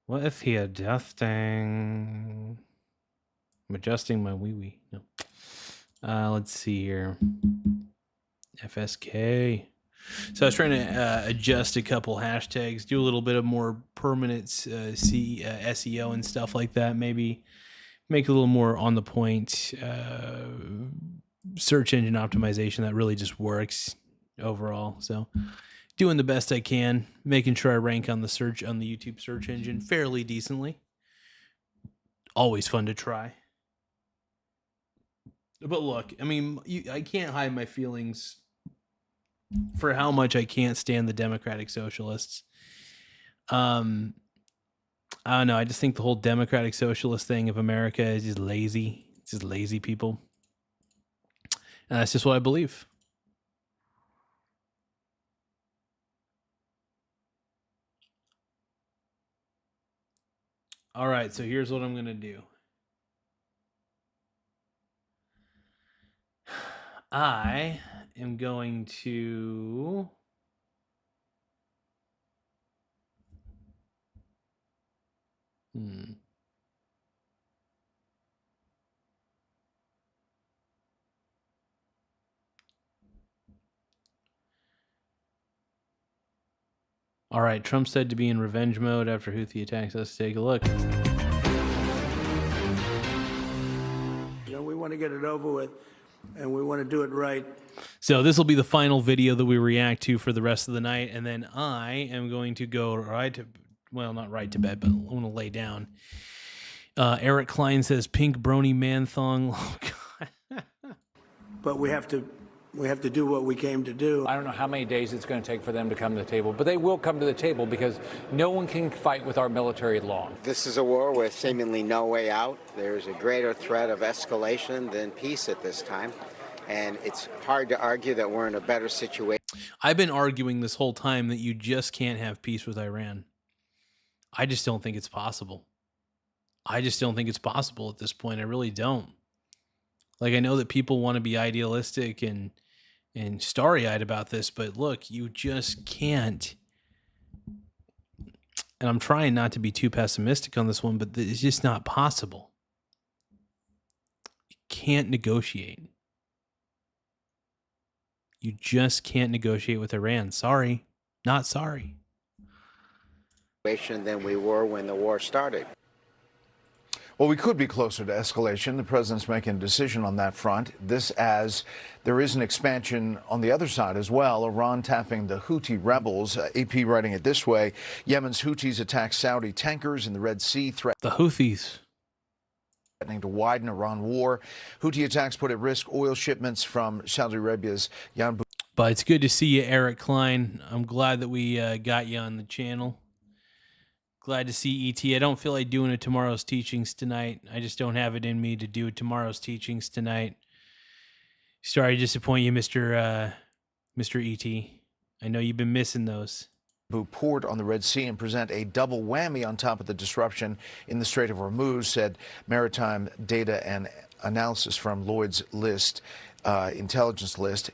What is he adjusting? I'm adjusting my wee-wee. No. Let's see here. FSK. So I was trying to adjust a couple hashtags, do a little bit of more permanent SEO and stuff like that. Maybe make a little more on the point search engine optimization that really just works overall. So doing the best I can, making sure I rank on the YouTube search engine fairly decently. Always fun to try. But look, I mean, I can't hide my feelings for how much I can't stand the Democratic Socialists. I don't know. I just think the whole Democratic Socialist thing of America is just lazy. It's just lazy people. And that's just what I believe. All right, so here's what I'm going to do. I am going to All right, Trump said to be in revenge mode after Houthi attacks. Let's take a look. You know, we want to get it over with, and we want to do it right. So this will be the final video that we react to for the rest of the night, and then I am going to go not right to bed, but I'm going to lay down. Eric Klein says pink brony man thong. Oh, God. But we have to do what we came to do. I don't know how many days it's going to take for them to come to the table, but they will come to the table because no one can fight with our military long. This is a war with seemingly no way out. There's a greater threat of escalation than peace at this time, and it's hard to argue that we're in a better situation. I've been arguing this whole time that you just can't have peace with Iran. I just don't think it's possible. I just don't think it's possible at this point. I really don't. Like, I know that people want to be idealistic and starry-eyed about this, but look, you just can't. And I'm trying not to be too pessimistic on this one, but it's just not possible. You can't negotiate. You just can't negotiate with Iran. Sorry. Not sorry. Than we were when the war started. Well, we could be closer to escalation. The president's making a decision on that front. This as there is an expansion on the other side as well. Iran tapping the Houthi rebels. AP writing it this way. Yemen's Houthis attack Saudi tankers in the Red Sea. The Houthis. Threatening to widen Iran war. Houthi attacks put at risk oil shipments from Saudi Arabia's Yanbu. But it's good to see you, Eric Klein. I'm glad that we got you on the channel. Glad to see ET. I don't feel like doing a tomorrow's teachings tonight. I just don't have it in me to do tomorrow's teachings tonight. Sorry to disappoint you, Mr. ET. I know you've been missing those. Port on the Red Sea and present a double whammy on top of the disruption in the Strait of Hormuz, said maritime data and analysis from Lloyd's List. Intelligence list.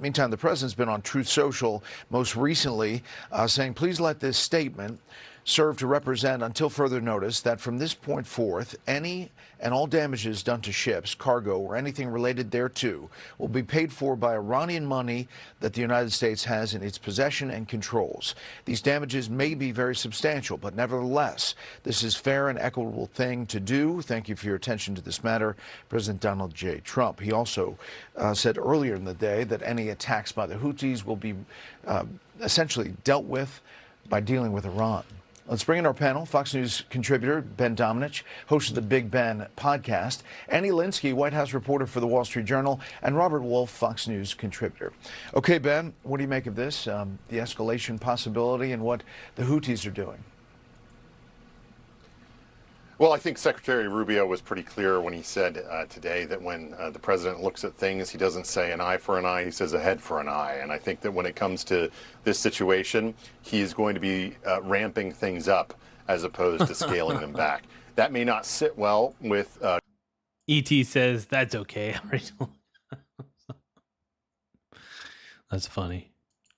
Meantime, the president's been on Truth Social most recently saying, please let this statement serve to represent until further notice that from this point forth, any and all damages done to ships, cargo, or anything related thereto will be paid for by Iranian money that the United States has in its possession and controls. These damages may be very substantial, but nevertheless, this is fair and equitable thing to do. Thank you for your attention to this matter, President Donald J. Trump. He also said earlier in the day that any attacks by the Houthis will be essentially dealt with by dealing with Iran. Let's bring in our panel. Fox News contributor Ben Domenech, host of the Big Ben podcast, Annie Linsky, White House reporter for the Wall Street Journal, and Robert Wolf, Fox News contributor. Okay, Ben, what do you make of this, the escalation possibility and what the Houthis are doing? Well, I think Secretary Rubio was pretty clear when he said today that when the president looks at things, he doesn't say an eye for an eye, he says a head for an eye. And I think that when it comes to this situation, he is going to be ramping things up as opposed to scaling them back. That may not sit well with... E.T. says, that's okay. That's funny.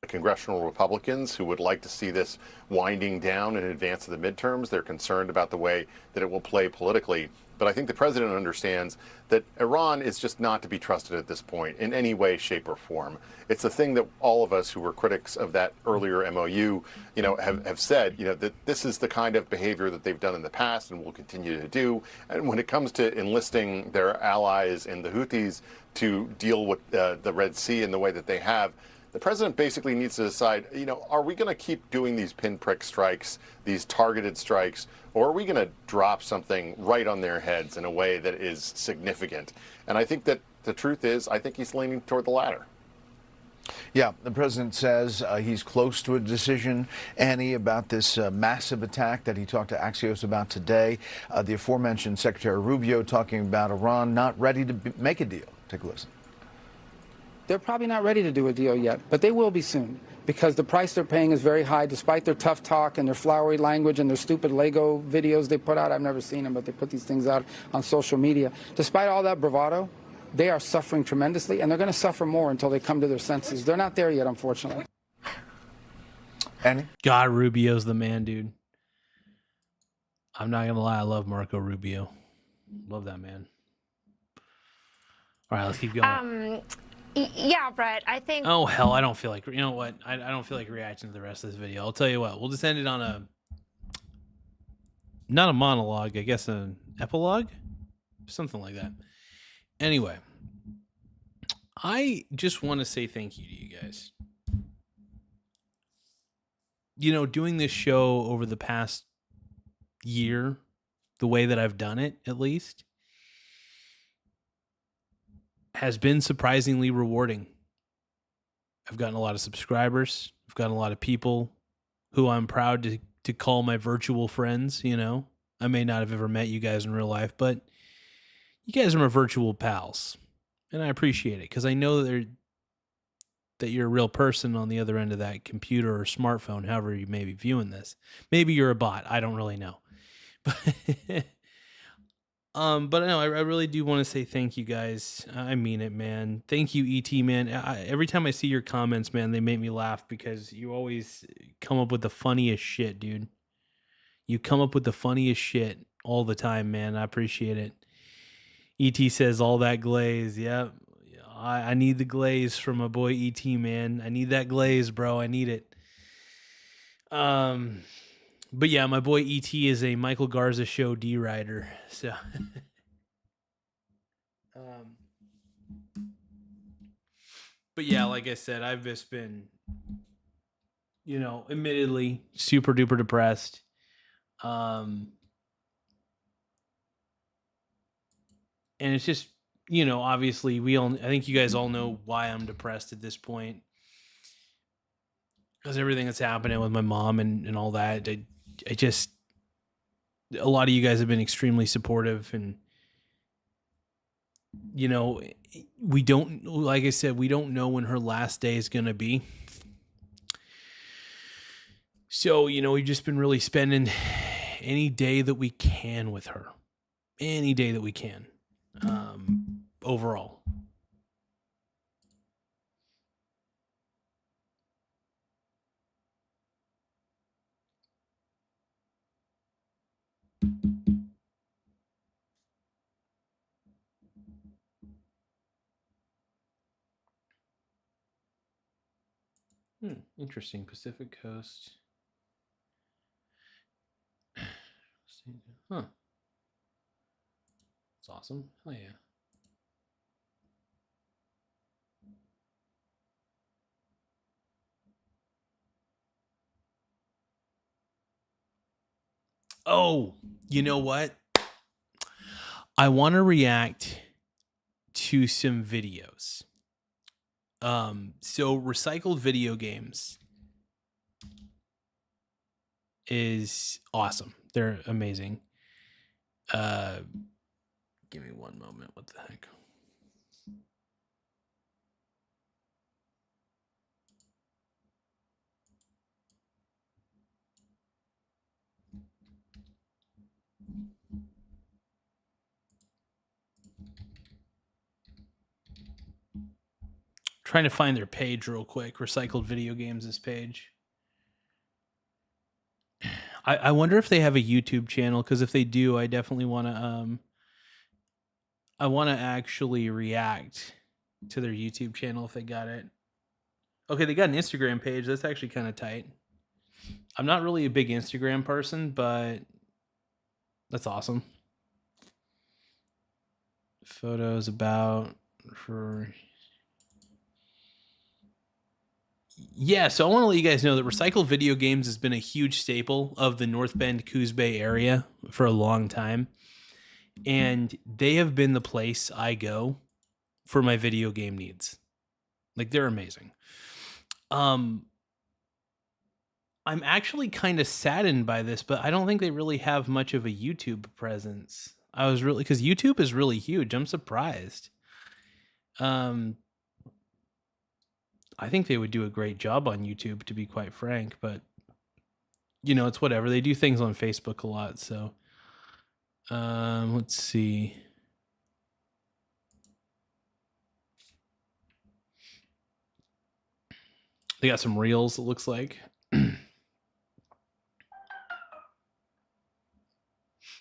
Congressional Republicans who would like to see this winding down in advance of the midterms. They're concerned about the way that it will play politically. But I think the president understands that Iran is just not to be trusted at this point in any way, shape, or form. It's a thing that all of us who were critics of that earlier MOU, have said, that this is the kind of behavior that they've done in the past and will continue to do. And when it comes to enlisting their allies in the Houthis to deal with the Red Sea in the way that they have, the president basically needs to decide, are we going to keep doing these pinprick strikes, these targeted strikes, or are we going to drop something right on their heads in a way that is significant? And I think that the truth is, I think he's leaning toward the latter. Yeah, the president says he's close to a decision, Annie, about this massive attack that he talked to Axios about today. The aforementioned Secretary Rubio talking about Iran not ready to make a deal. Take a listen. They're probably not ready to do a deal yet, but they will be soon because the price they're paying is very high despite their tough talk and their flowery language and their stupid Lego videos they put out. I've never seen them, but they put these things out on social media. Despite all that bravado, they are suffering tremendously, and they're going to suffer more until they come to their senses. They're not there yet, unfortunately. Annie? God, Rubio's the man, dude. I'm not going to lie. I love Marco Rubio. Love that man. All right, let's keep going. Yeah, Brett, I think... Oh, hell, I don't feel like... You know what? I don't feel like reacting to the rest of this video. I'll tell you what. We'll just end it on a... Not a monologue. I guess an epilogue? Something like that. Anyway. I just want to say thank you to you guys. Doing this show over the past year, the way that I've done it, at least, has been surprisingly rewarding. I've gotten a lot of subscribers. I've gotten a lot of people who I'm proud to call my virtual friends, I may not have ever met you guys in real life, but you guys are my virtual pals. And I appreciate it because I know that you're a real person on the other end of that computer or smartphone, however you may be viewing this. Maybe you're a bot. I don't really know. But no, I really do want to say thank you guys. I mean it, man. Thank you, ET, man. Every time I see your comments, man, they make me laugh because you always come up with the funniest shit, dude. You come up with the funniest shit all the time, man. I appreciate it. ET says all that glaze. Yep. I need the glaze from my boy ET, man. I need that glaze, bro. I need it. But yeah, my boy E.T. is a Michael Garza show D-rider. So, but yeah, like I said, I've just been, admittedly super duper depressed. And it's just, obviously I think you guys all know why I'm depressed at this point. Because everything that's happening with my mom and all that, I just, a lot of you guys have been extremely supportive and, we don't, like I said, we don't know when her last day is going to be. So, we've just been really spending any day that we can with her, any day that we can, overall. Interesting. Pacific Coast. Huh. That's awesome. Oh, yeah. Oh, you know what? I want to react to some videos. So recycled video games is awesome. They're amazing. Give me one moment. What the heck? Trying to find their page real quick. Recycled Video Games' page. I wonder if they have a YouTube channel, because if they do, I definitely want to I want to actually react to their YouTube channel if they got it. Okay, they got an Instagram page. That's actually kind of tight. I'm not really a big Instagram person, but that's awesome. Photos about for... Yeah, so I want to let you guys know that Recycled Video Games has been a huge staple of the North Bend, Coos Bay area for a long time. And they have been the place I go for my video game needs. Like, they're amazing. I'm actually kind of saddened by this, but I don't think they really have much of a YouTube presence. I was really, because YouTube is really huge. I'm surprised. I think they would do a great job on YouTube, to be quite frank, but you know, it's whatever. They do things on Facebook a lot, so let's see. They got some reels, it looks like.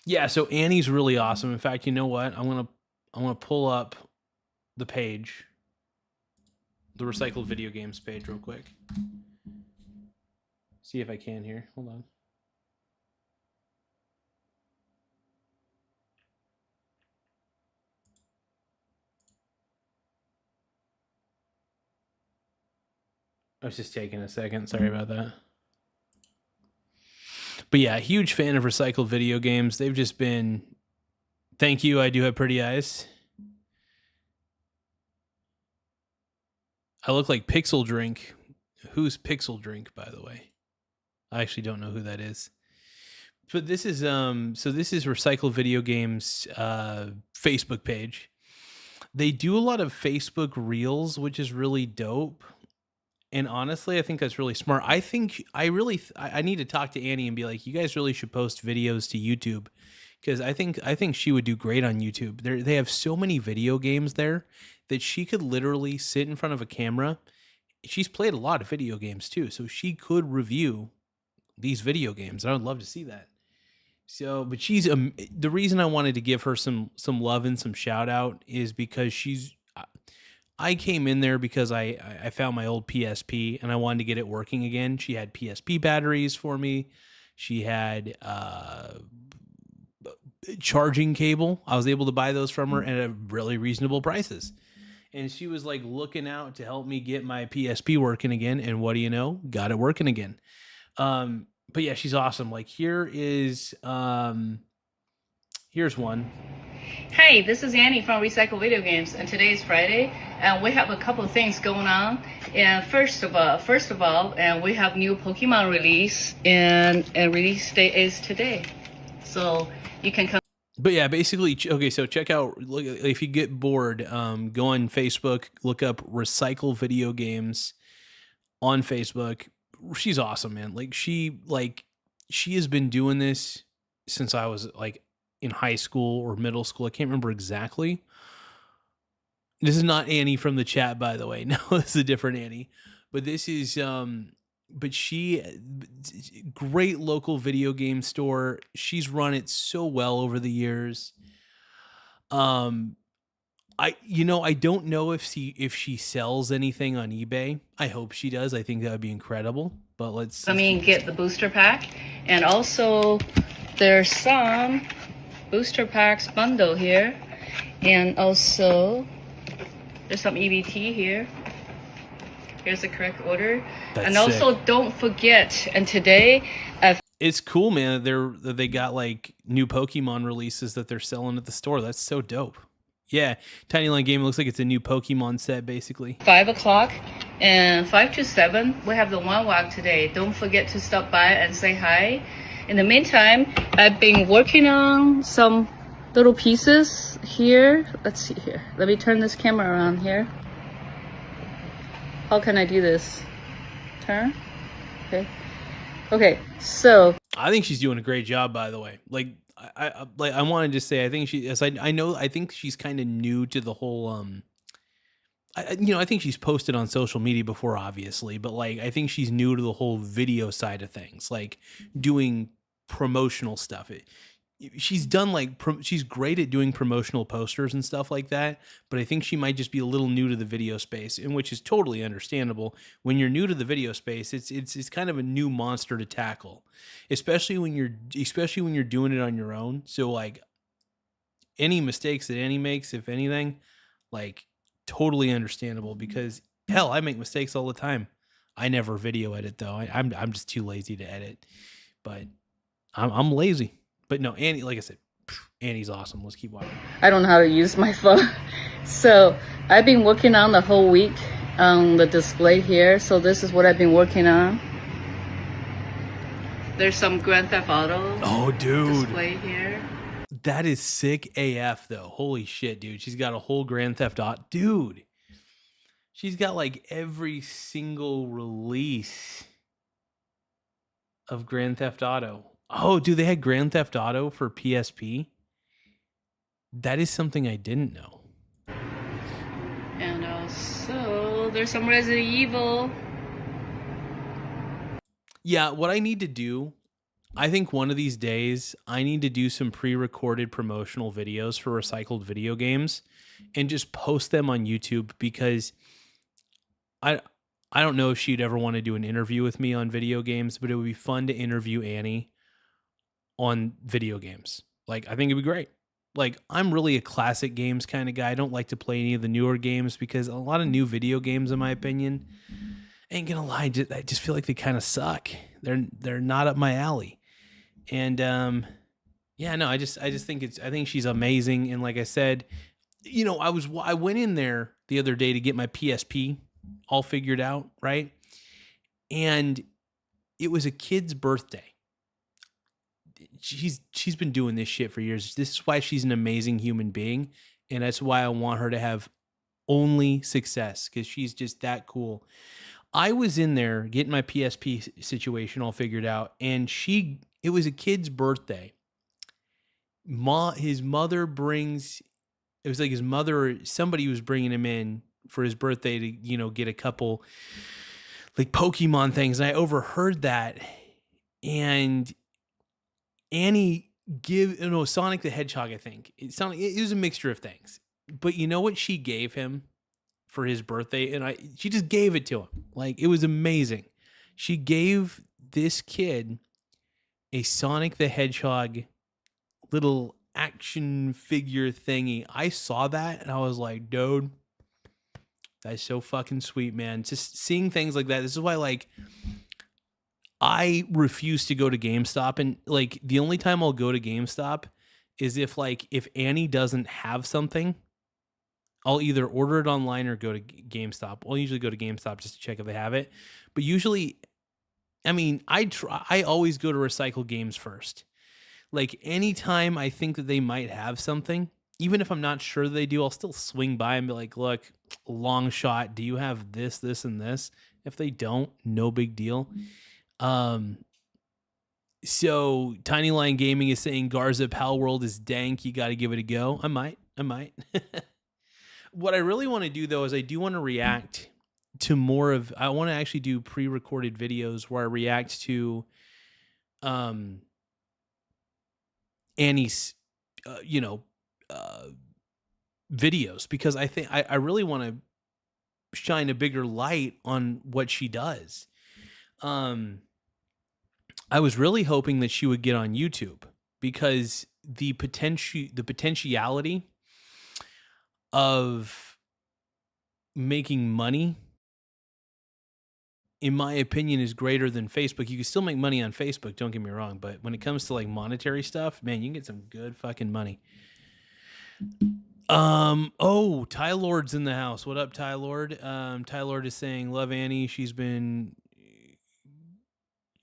Yeah, so Annie's really awesome. In fact, you know what? I'm gonna pull up the page. The Recycled Video Games page real quick. See if I can here. Hold on. I was just taking a second. Sorry about that. But yeah, huge fan of Recycled Video Games. They've just been... Thank you, I do have pretty eyes. I look like Pixel Drink. Who's Pixel Drink, by the way? I actually don't know who that is. But this is so this is Recycled Video Games Facebook page. They do a lot of Facebook Reels, which is really dope. And honestly, I think that's really smart. I think I need to talk to Annie and be like, you guys really should post videos to YouTube, because I think she would do great on YouTube. They have so many video games there that she could literally sit in front of a camera. She's played a lot of video games too, so she could review these video games. I would love to see that. So, but she's the reason I wanted to give her some love and some shout out is because I came in there because I found my old PSP and I wanted to get it working again. She had PSP batteries for me. She had charging cable. I was able to buy those from her at really reasonable prices. And she was like looking out to help me get my PSP working again. And what do you know? Got it working again. But yeah, she's awesome. Like here's one. Hey, this is Annie from Recycle Video Games, and today is Friday, and we have a couple of things going on. And first of all, and we have new Pokemon release, and release date is today, so you can come. But yeah, basically, okay, so check out, look, if you get bored, go on Facebook, look up Recycle Video Games on Facebook. She's awesome, man. She has been doing this since I was like in high school or middle school. I can't remember exactly. This is not Annie from the chat, by the way. No, it's a different Annie. But this is, great local video game store. She's run it so well over the years. I don't know if she sells anything on eBay. I hope she does. I think that would be incredible. But let's Get the booster pack, and also there's some booster packs bundle here, and also there's some EBT here. Here's the correct order. That's also sick. Don't forget, and today it's cool, man, that they got like new Pokemon releases that they're selling at the store. That's so dope. Yeah, Tiny Line Gaming looks like it's a new Pokemon set, basically. 5 o'clock and 5 to 7, we have the one walk today. Don't forget to stop by and say hi. In the meantime, I've been working on some little pieces here. Let's see here. Let me turn this camera around here. How can I do this? Turn. Okay. Okay. So I think she's doing a great job, by the way. Like I wanted to say, I think she, as I know, I think she's kind of new to the whole, I think she's posted on social media before, obviously, but like, I think she's new to the whole video side of things, like doing promotional stuff. She's done like, she's great at doing promotional posters and stuff like that, but I think she might just be a little new to the video space, and which is totally understandable. When you're new to the video space, it's kind of a new monster to tackle, especially when you're doing it on your own. So like, any mistakes that Annie makes, if anything, like, totally understandable, because hell, I make mistakes all the time. I never video edit though. I'm just too lazy to edit, but I'm lazy. But no, Annie, like I said, Annie's awesome. Let's keep watching. I don't know how to use my phone. So I've been working on the whole week on the display here. So this is what I've been working on. There's some Grand Theft Auto. Oh, dude. Display here. That is sick AF though. Holy shit, dude. She's got a whole Grand Theft Auto. Dude. She's got like every single release of Grand Theft Auto. Oh, dude, they had Grand Theft Auto for PSP? That is something I didn't know. And also, there's some Resident Evil. Yeah, what I need to do, I think one of these days, I need to do some pre-recorded promotional videos for recycled video games and just post them on YouTube, because I don't know if she'd ever want to do an interview with me on video games, but it would be fun to interview Annie on video games. Like, I think it'd be great. Like, I'm really a classic games kind of guy. I don't like to play any of the newer games, because a lot of new video games, in my opinion, ain't gonna lie, I just feel like they kind of suck. They're not up my alley. And yeah, no, I just think I think she's amazing. And like I said, you know, I went in there the other day to get my PSP all figured out, right? And it was a kid's birthday. She's been doing this shit for years. This is why she's an amazing human being, and that's why I want her to have only success, because she's just that cool. I was in there getting my PSP situation all figured out, and it was a kid's birthday. His mother brings, it was like his mother, somebody was bringing him in for his birthday to, you know, get a couple like Pokemon things. And I overheard that, and Annie Sonic the Hedgehog, I think. It was a mixture of things. But you know what she gave him for his birthday? And she just gave it to him. Like, it was amazing. She gave this kid a Sonic the Hedgehog little action figure thingy. I saw that and I was like, dude, that's so fucking sweet, man. Just seeing things like that. This is why, like, I refuse to go to GameStop, and like, the only time I'll go to GameStop is if Annie doesn't have something, I'll either order it online or go to GameStop. I'll usually go to GameStop just to check if they have it. But usually, I mean, I always go to recycle games first. Like, anytime I think that they might have something, even if I'm not sure they do, I'll still swing by and be like, look, long shot, do you have this, this, and this? If they don't, no big deal. So Tiny Lion Gaming is saying Garza Pal World is dank. You got to give it a go. I might. What I really want to do though, is I do want to react to more of, I want to actually do pre-recorded videos where I react to, Annie's, videos, because I think I really want to shine a bigger light on what she does. I was really hoping that she would get on YouTube, because the potentiality of making money, in my opinion, is greater than Facebook. You can still make money on Facebook, don't get me wrong, but when it comes to like monetary stuff, man, you can get some good fucking money. Oh, Ty Lord's in the house. What up, Ty Lord? Ty Lord is saying, love Annie. She's been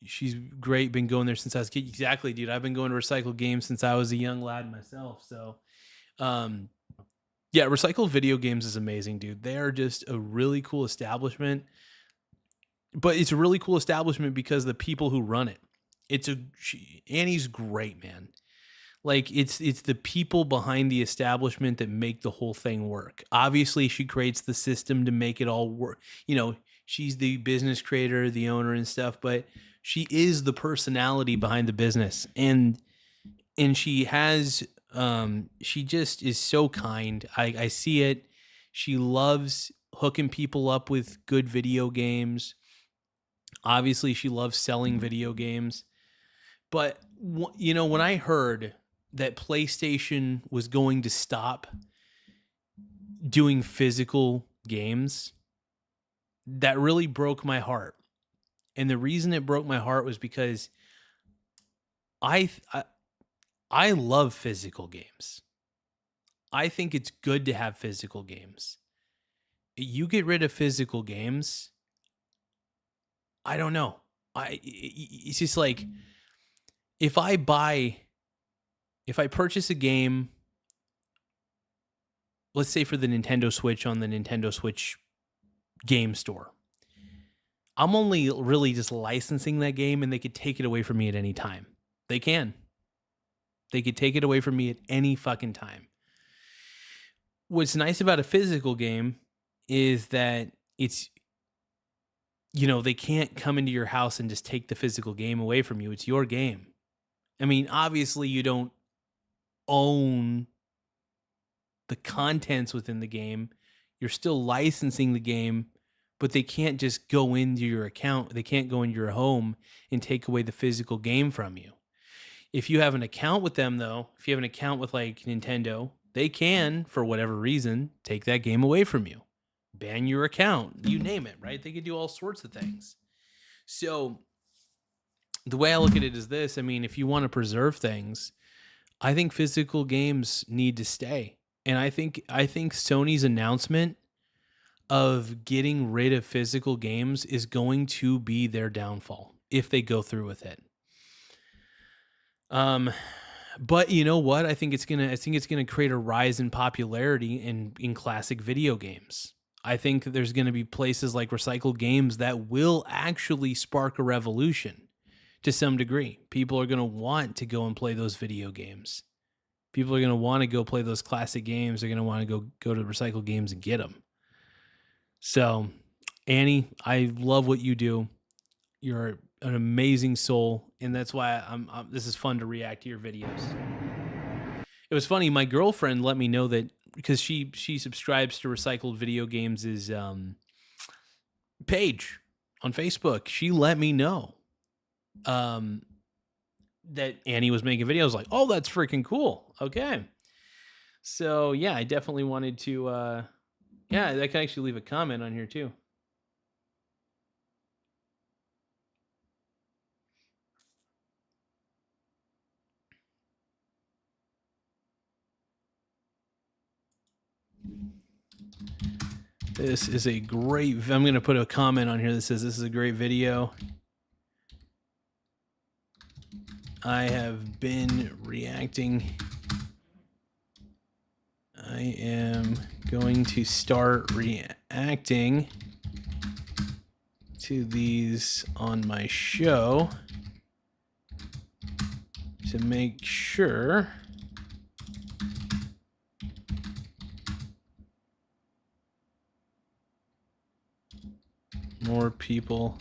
she's great. Been going there since I was a kid. Exactly, dude. I've been going to Recycle Games since I was a young lad myself. So, yeah, Recycled Video Games is amazing, dude. They are just a really cool establishment. But it's a really cool establishment because the people who run it. Annie's great, man. Like it's the people behind the establishment that make the whole thing work. Obviously, she creates the system to make it all work. You know, she's the business creator, the owner and stuff, but she is the personality behind the business. And she has she just is so kind. I see it. She loves hooking people up with good video games. Obviously, she loves selling video games. But, you know, when I heard that PlayStation was going to stop doing physical games, that really broke my heart. And the reason it broke my heart was because I love physical games. I think it's good to have physical games. You get rid of physical games, I don't know. It's just like, if I purchase a game, let's say for the Nintendo Switch on the Nintendo Switch game store, I'm only really just licensing that game, and they could take it away from me at any time. They can. They could take it away from me at any fucking time. What's nice about a physical game is that it's, you know, they can't come into your house and just take the physical game away from you. It's your game. I mean, obviously you don't own the contents within the game. You're still licensing the game, but they can't just go into your account. They can't go into your home and take away the physical game from you. If you have an account with them, though, if you have an account with like Nintendo, they can, for whatever reason, take that game away from you. Ban your account, you name it, right? They could do all sorts of things. So the way I look at it is this. I mean, if you want to preserve things, I think physical games need to stay. And I think Sony's announcement of getting rid of physical games is going to be their downfall if they go through with it. But you know what? I think it's gonna create a rise in popularity in classic video games. I think there's going to be places like Recycled Games that will actually spark a revolution to some degree. People are going to want to go and play those video games. People are going to want to go play those classic games. They're going to want to go to Recycled Games and get them. So, Annie, I love what you do. You're an amazing soul, and that's why this is fun to react to your videos. It was funny. My girlfriend let me know that, because she subscribes to Recycled Video Games' page on Facebook. She let me know that Annie was making videos. Like, oh, that's freaking cool. Okay. So, yeah, I definitely wanted to... yeah, I can actually leave a comment on here, too. This is a great... I'm going to put a comment on here that says this is a great video. I have been reacting. I am going to start reacting to these on my show to make sure more people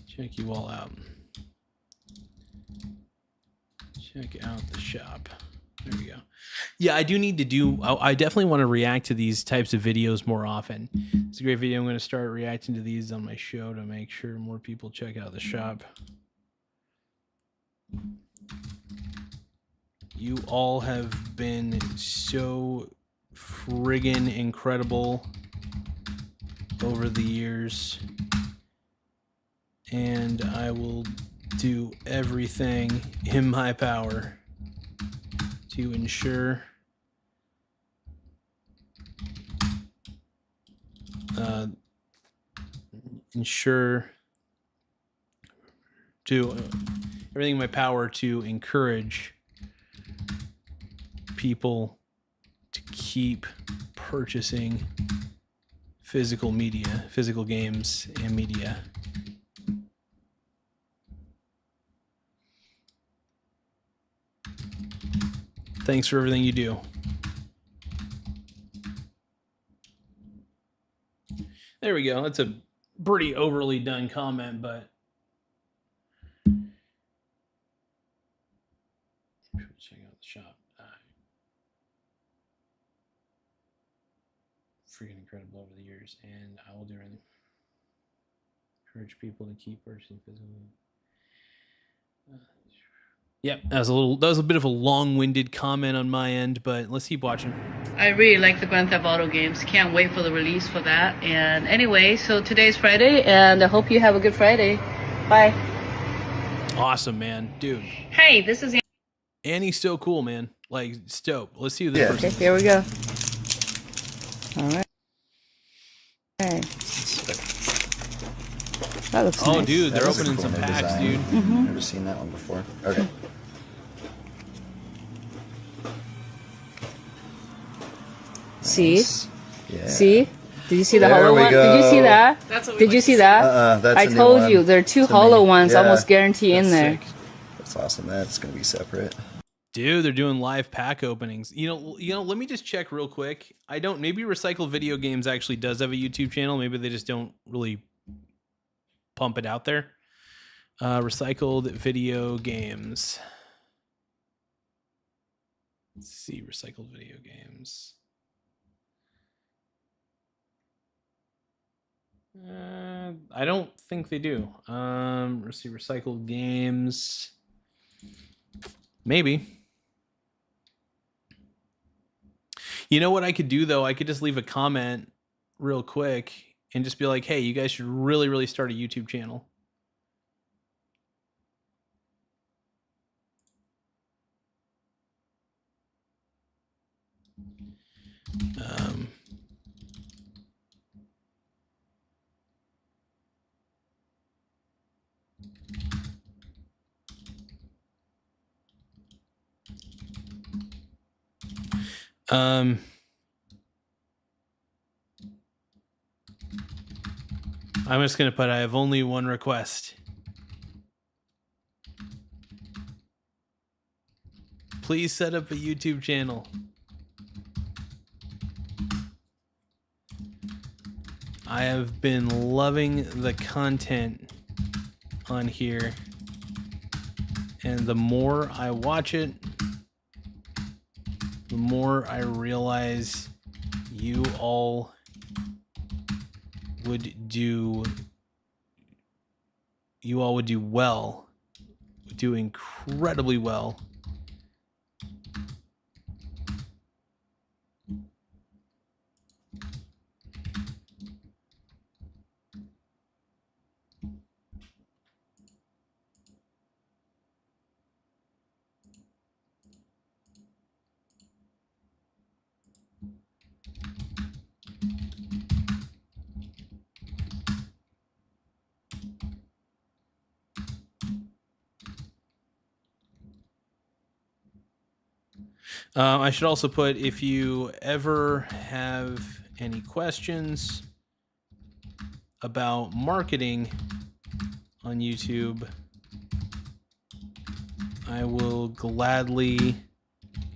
check you all out. Check out the shop. There we go. Yeah, I do need to do... I definitely want to react to these types of videos more often. It's a great video. I'm going to start reacting to these on my show to make sure more people check out the shop. You all have been so friggin' incredible over the years, and I will do everything in my power to ensure ensure to everything in my power to encourage people to keep purchasing physical media, physical games and media. Thanks for everything you do. There we go. That's a pretty overly done comment, but check out the shop. Freaking incredible over the years, and I will do anything. Encourage people to keep purchasing physical. Yep, that was a bit of a long-winded comment on my end, but let's keep watching. I really like the Grand Theft Auto games. Can't wait for the release for that. And anyway, so today's Friday, and I hope you have a good Friday. Bye. Awesome, man, dude. Hey, this is Annie's so cool, man. Like, dope. Let's see who this person. Okay, here we go. All right. Okay. That looks nice. Dude, they're opening some packs, dude. Mm-hmm. Never seen that one before. Okay. See? Nice. Yeah. See? Did you see the There hollow we one? go. Did you see that? That's what we Did like you to see see. that? That's I a new told one. you there are two It's a hollow mini. ones Yeah. almost guarantee in That's there. sick. That's awesome. That's gonna be separate. Dude, they're doing live pack openings. You know, let me just check real quick. Maybe Recycled Video Games actually does have a YouTube channel. Maybe they just don't really pump it out there. Recycled Video Games. Let's see, Recycled Video Games. I don't think they do. Let's see, Recycled Games. Maybe. You know what I could do, though? I could just leave a comment real quick and just be like, hey, you guys should really, really start a YouTube channel. I'm just going to put, I have only one request. Please set up a YouTube channel. I have been loving the content on here, and the more I watch it, the more I realize you all would do well, would do incredibly well. I should also put, if you ever have any questions about marketing on YouTube, I will gladly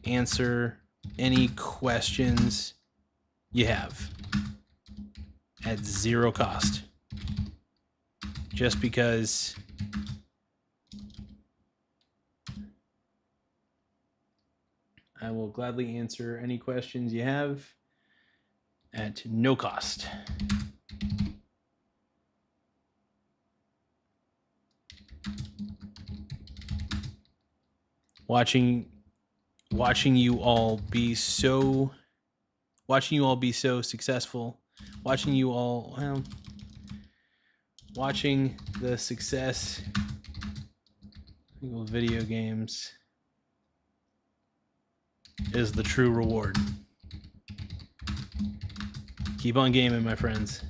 answer any questions you have at zero cost. Just because I will gladly answer any questions you have at no cost. Watching you all be so successful, watching the success of video games is the true reward. Keep on gaming, my friends.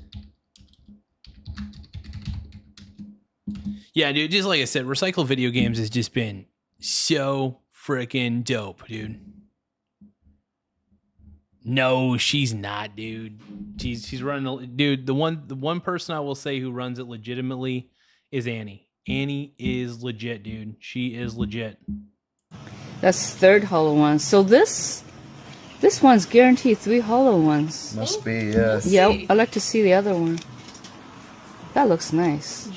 Yeah, dude, just like I said, recycled video games has just been so freaking dope, dude. No, she's not, dude. She's running, dude. The one person I will say who runs it legitimately is Annie. Annie is legit, dude. She is legit. That's third hollow one. So this one's guaranteed 3 hollow ones. Must be, yes. Yeah, I'd like to see the other one. That looks nice.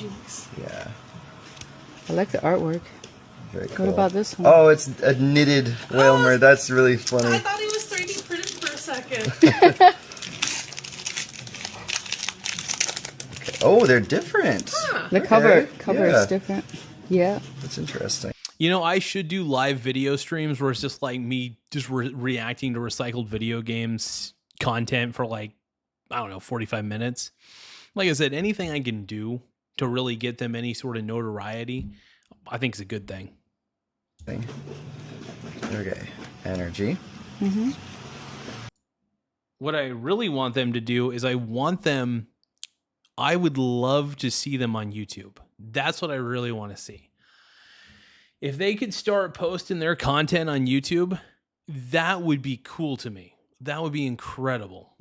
Yeah. I like the artwork. Very cool. What about this one? Oh, it's a knitted Whalmer. That's really funny. I thought it was 3D printed for a second. Okay. Oh, they're different. The cover is different. Yeah. That's interesting. You know, I should do live video streams where it's just like me just reacting to recycled video games content for like, I don't know, 45 minutes. Like I said, anything I can do to really get them any sort of notoriety, I think is a good thing. Okay. Energy. Mm-hmm. What I really want them to do is I would love to see them on YouTube. That's what I really want to see. If they could start posting their content on YouTube, that would be cool to me. That would be incredible.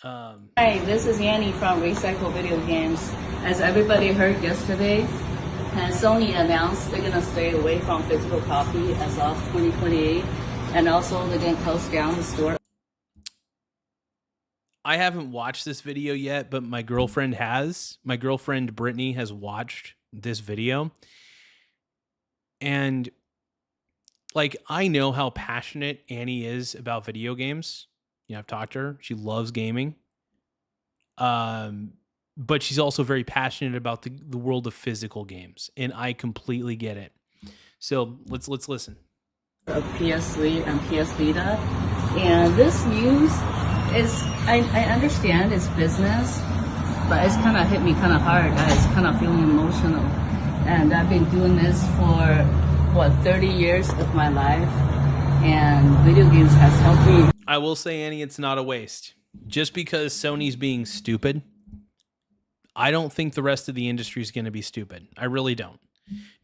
Hi, this is Yanni from Recycle Video Games. As everybody heard yesterday, Sony announced they're going to stay away from physical copy as of 2028, and also they're going to close down the store. I haven't watched this video yet, but my girlfriend has. My girlfriend Brittany has watched this video. And like, I know how passionate Annie is about video games. You know, I've talked to her. She loves gaming. But she's also very passionate about the world of physical games, and I completely get it. So let's listen. Of PS3 and PS Vita, and this news is, I understand it's business, but it's kind of hit me kind of hard. I was kind of feeling emotional, and I've been doing this for 30 years of my life, and video games has helped me. I will say, Annie, it's not a waste. Just because Sony's being stupid, I don't think the rest of the industry is going to be stupid. I really don't.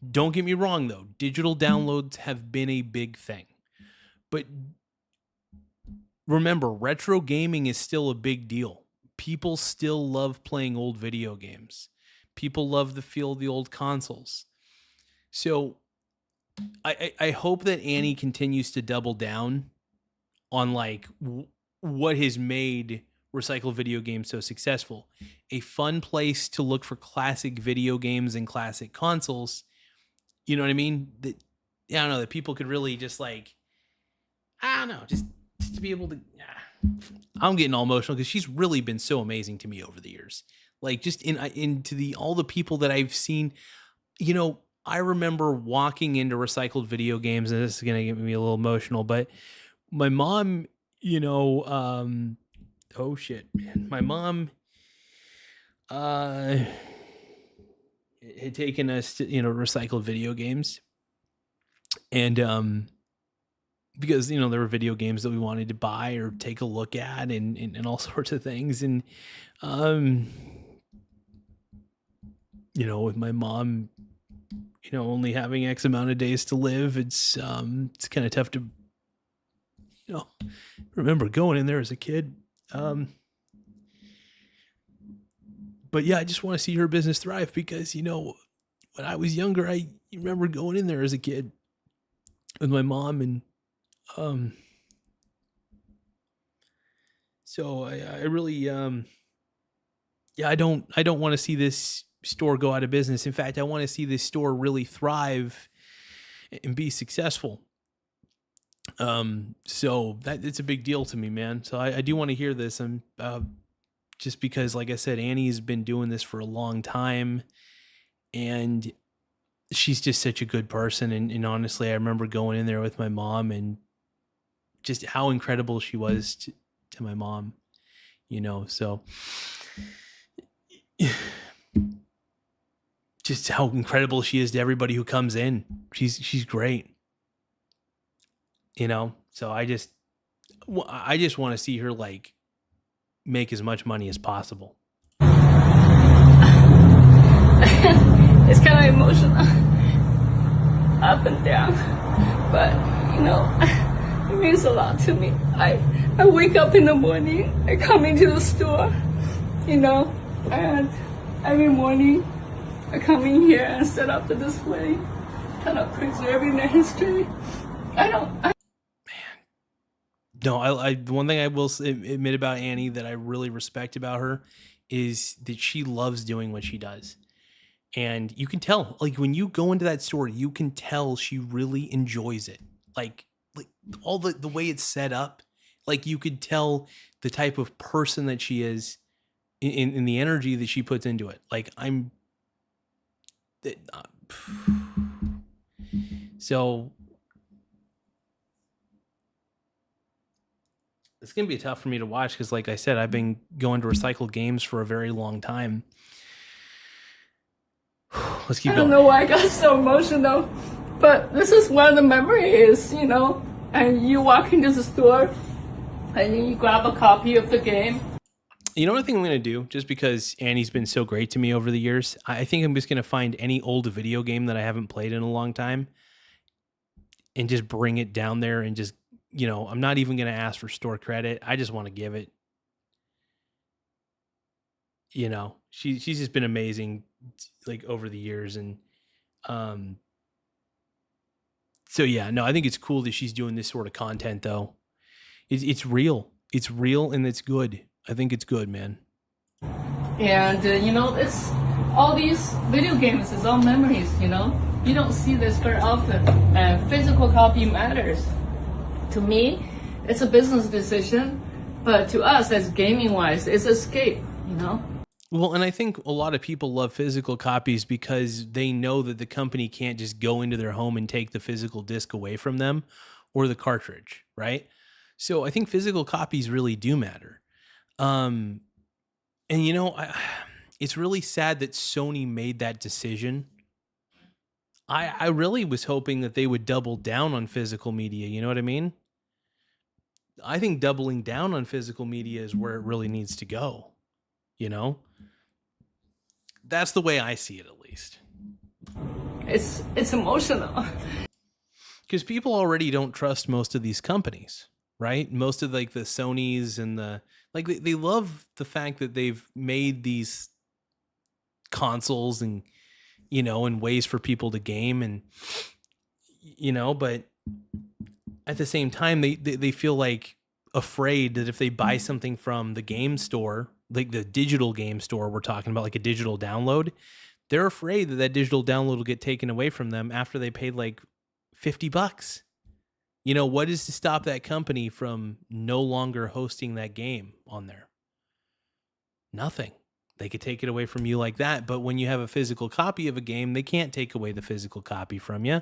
Don't get me wrong, though. Digital downloads have been a big thing. But remember, retro gaming is still a big deal. People still love playing old video games. People love the feel of the old consoles. So I hope that Annie continues to double down on like what has made recycled video games so successful. A fun place to look for classic video games and classic consoles. You know what I mean? That, I don't know, that people could really just like, I don't know, just to be able to, I'm getting all emotional because she's really been so amazing to me over the years. Like just into all the people that I've seen, you know, I remember walking into recycled video games, and this is going to get me a little emotional, but my mom, you know, oh shit, man. My mom had taken us to, you know, recycled video games. And because, you know, there were video games that we wanted to buy or take a look at and all sorts of things. And, you know, with my mom, you know, only having X amount of days to live, it's kind of tough to, you know, remember going in there as a kid. But yeah, I just want to see her business thrive because, you know, when I was younger, I remember going in there as a kid with my mom, and so I really yeah, I don't want to see this store go out of business. In fact, I want to see this store really thrive and be successful. So that it's a big deal to me, man. So I do want to hear this. And just because, like I said, Annie's been doing this for a long time, and she's just such a good person. And honestly, I remember going in there with my mom and just how incredible she was to my mom, you know, so just how incredible she is to everybody who comes in. She's great. You know, so I just want to see her like make as much money as possible. It's kind of emotional. up and down. But, you know, it means a lot to me. I wake up in the morning, I come into the store, you know, and every morning I come in here and set up the display, kind of preserving the history. No, I the one thing I will admit about Annie that I really respect about her is that she loves doing what she does. And you can tell, like when you go into that store, you can tell she really enjoys it. Like all the way it's set up, like you could tell the type of person that she is in the energy that she puts into it. Like so it's gonna be tough for me to watch because, like I said, I've been going to recycled games for a very long time. Let's keep I going. don't know why I got so emotional, but this is where the memory is, you know. And you walk into the store, and you grab a copy of the game. You know what I think I'm going to do, just because Annie's been so great to me over the years? I think I'm just going to find any old video game that I haven't played in a long time and just bring it down there and just, you know, I'm not even going to ask for store credit. I just want to give it. You know, she's just been amazing, like over the years. And so, yeah, no, I think it's cool that she's doing this sort of content, though. It's real. It's real and it's good. I think it's good, man. And, you know, it's all these video games is all memories, you know. You don't see this very often. And physical copy matters. To me, it's a business decision. But to us, as gaming-wise, it's escape, you know. Well, and I think a lot of people love physical copies because they know that the company can't just go into their home and take the physical disc away from them or the cartridge, right? So I think physical copies really do matter. And you know, it's really sad that Sony made that decision. I really was hoping that they would double down on physical media. You know what I mean? I think doubling down on physical media is where it really needs to go. You know? That's the way I see it, at least. It's emotional. Because people already don't trust most of these companies, right? Most of like the Sonys and the like they love the fact that they've made these consoles and, you know, and ways for people to game and, you know, but at the same time they feel like afraid that if they buy something from the game store, like the digital game store we're talking about, like a digital download, they're afraid that that digital download will get taken away from them after they paid like $50. You know, what is to stop that company from no longer hosting that game on there? Nothing. They could take it away from you like that, but when you have a physical copy of a game, they can't take away the physical copy from you.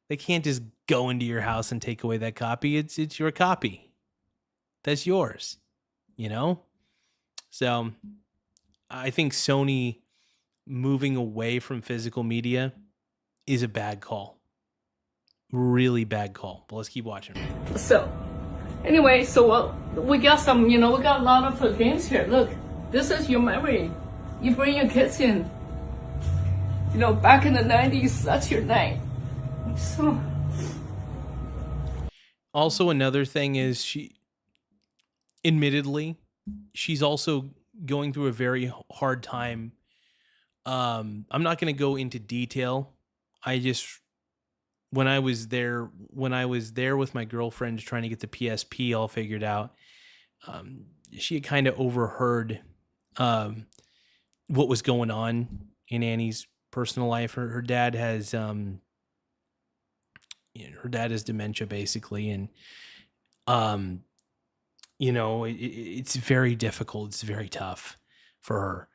They can't just go into your house and take away that copy. It's your copy. That's yours. You know? So I think Sony moving away from physical media is a bad call. Really bad call. But let's keep watching. So, anyway, so we got some, you know, we got a lot of games here. Look, this is your memory. You bring your kids in. You know, back in the 90s, that's your night. So. Also, another thing is admittedly, she's also going through a very hard time. I'm not going to go into detail. When I was there with my girlfriend trying to get the PSP all figured out, she had kind of overheard what was going on in Annie's personal life. Her dad has her dad has dementia basically, and you know, it's very difficult. It's very tough for her.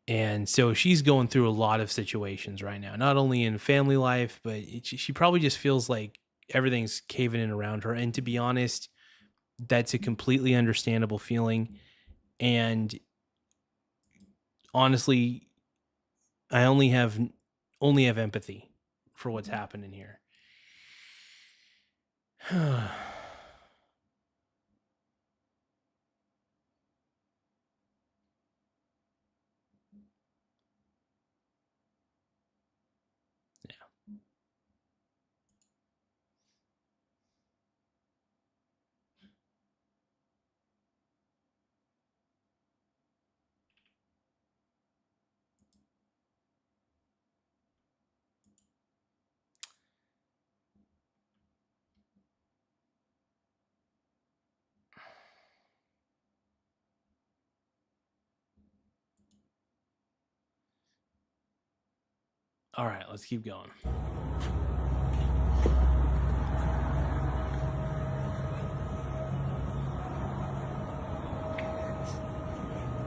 And so she's going through a lot of situations right now, not only in family life, but she probably just feels like everything's caving in around her. And to be honest, that's a completely understandable feeling. And honestly, I only have empathy for what's happening here. All right, let's keep going.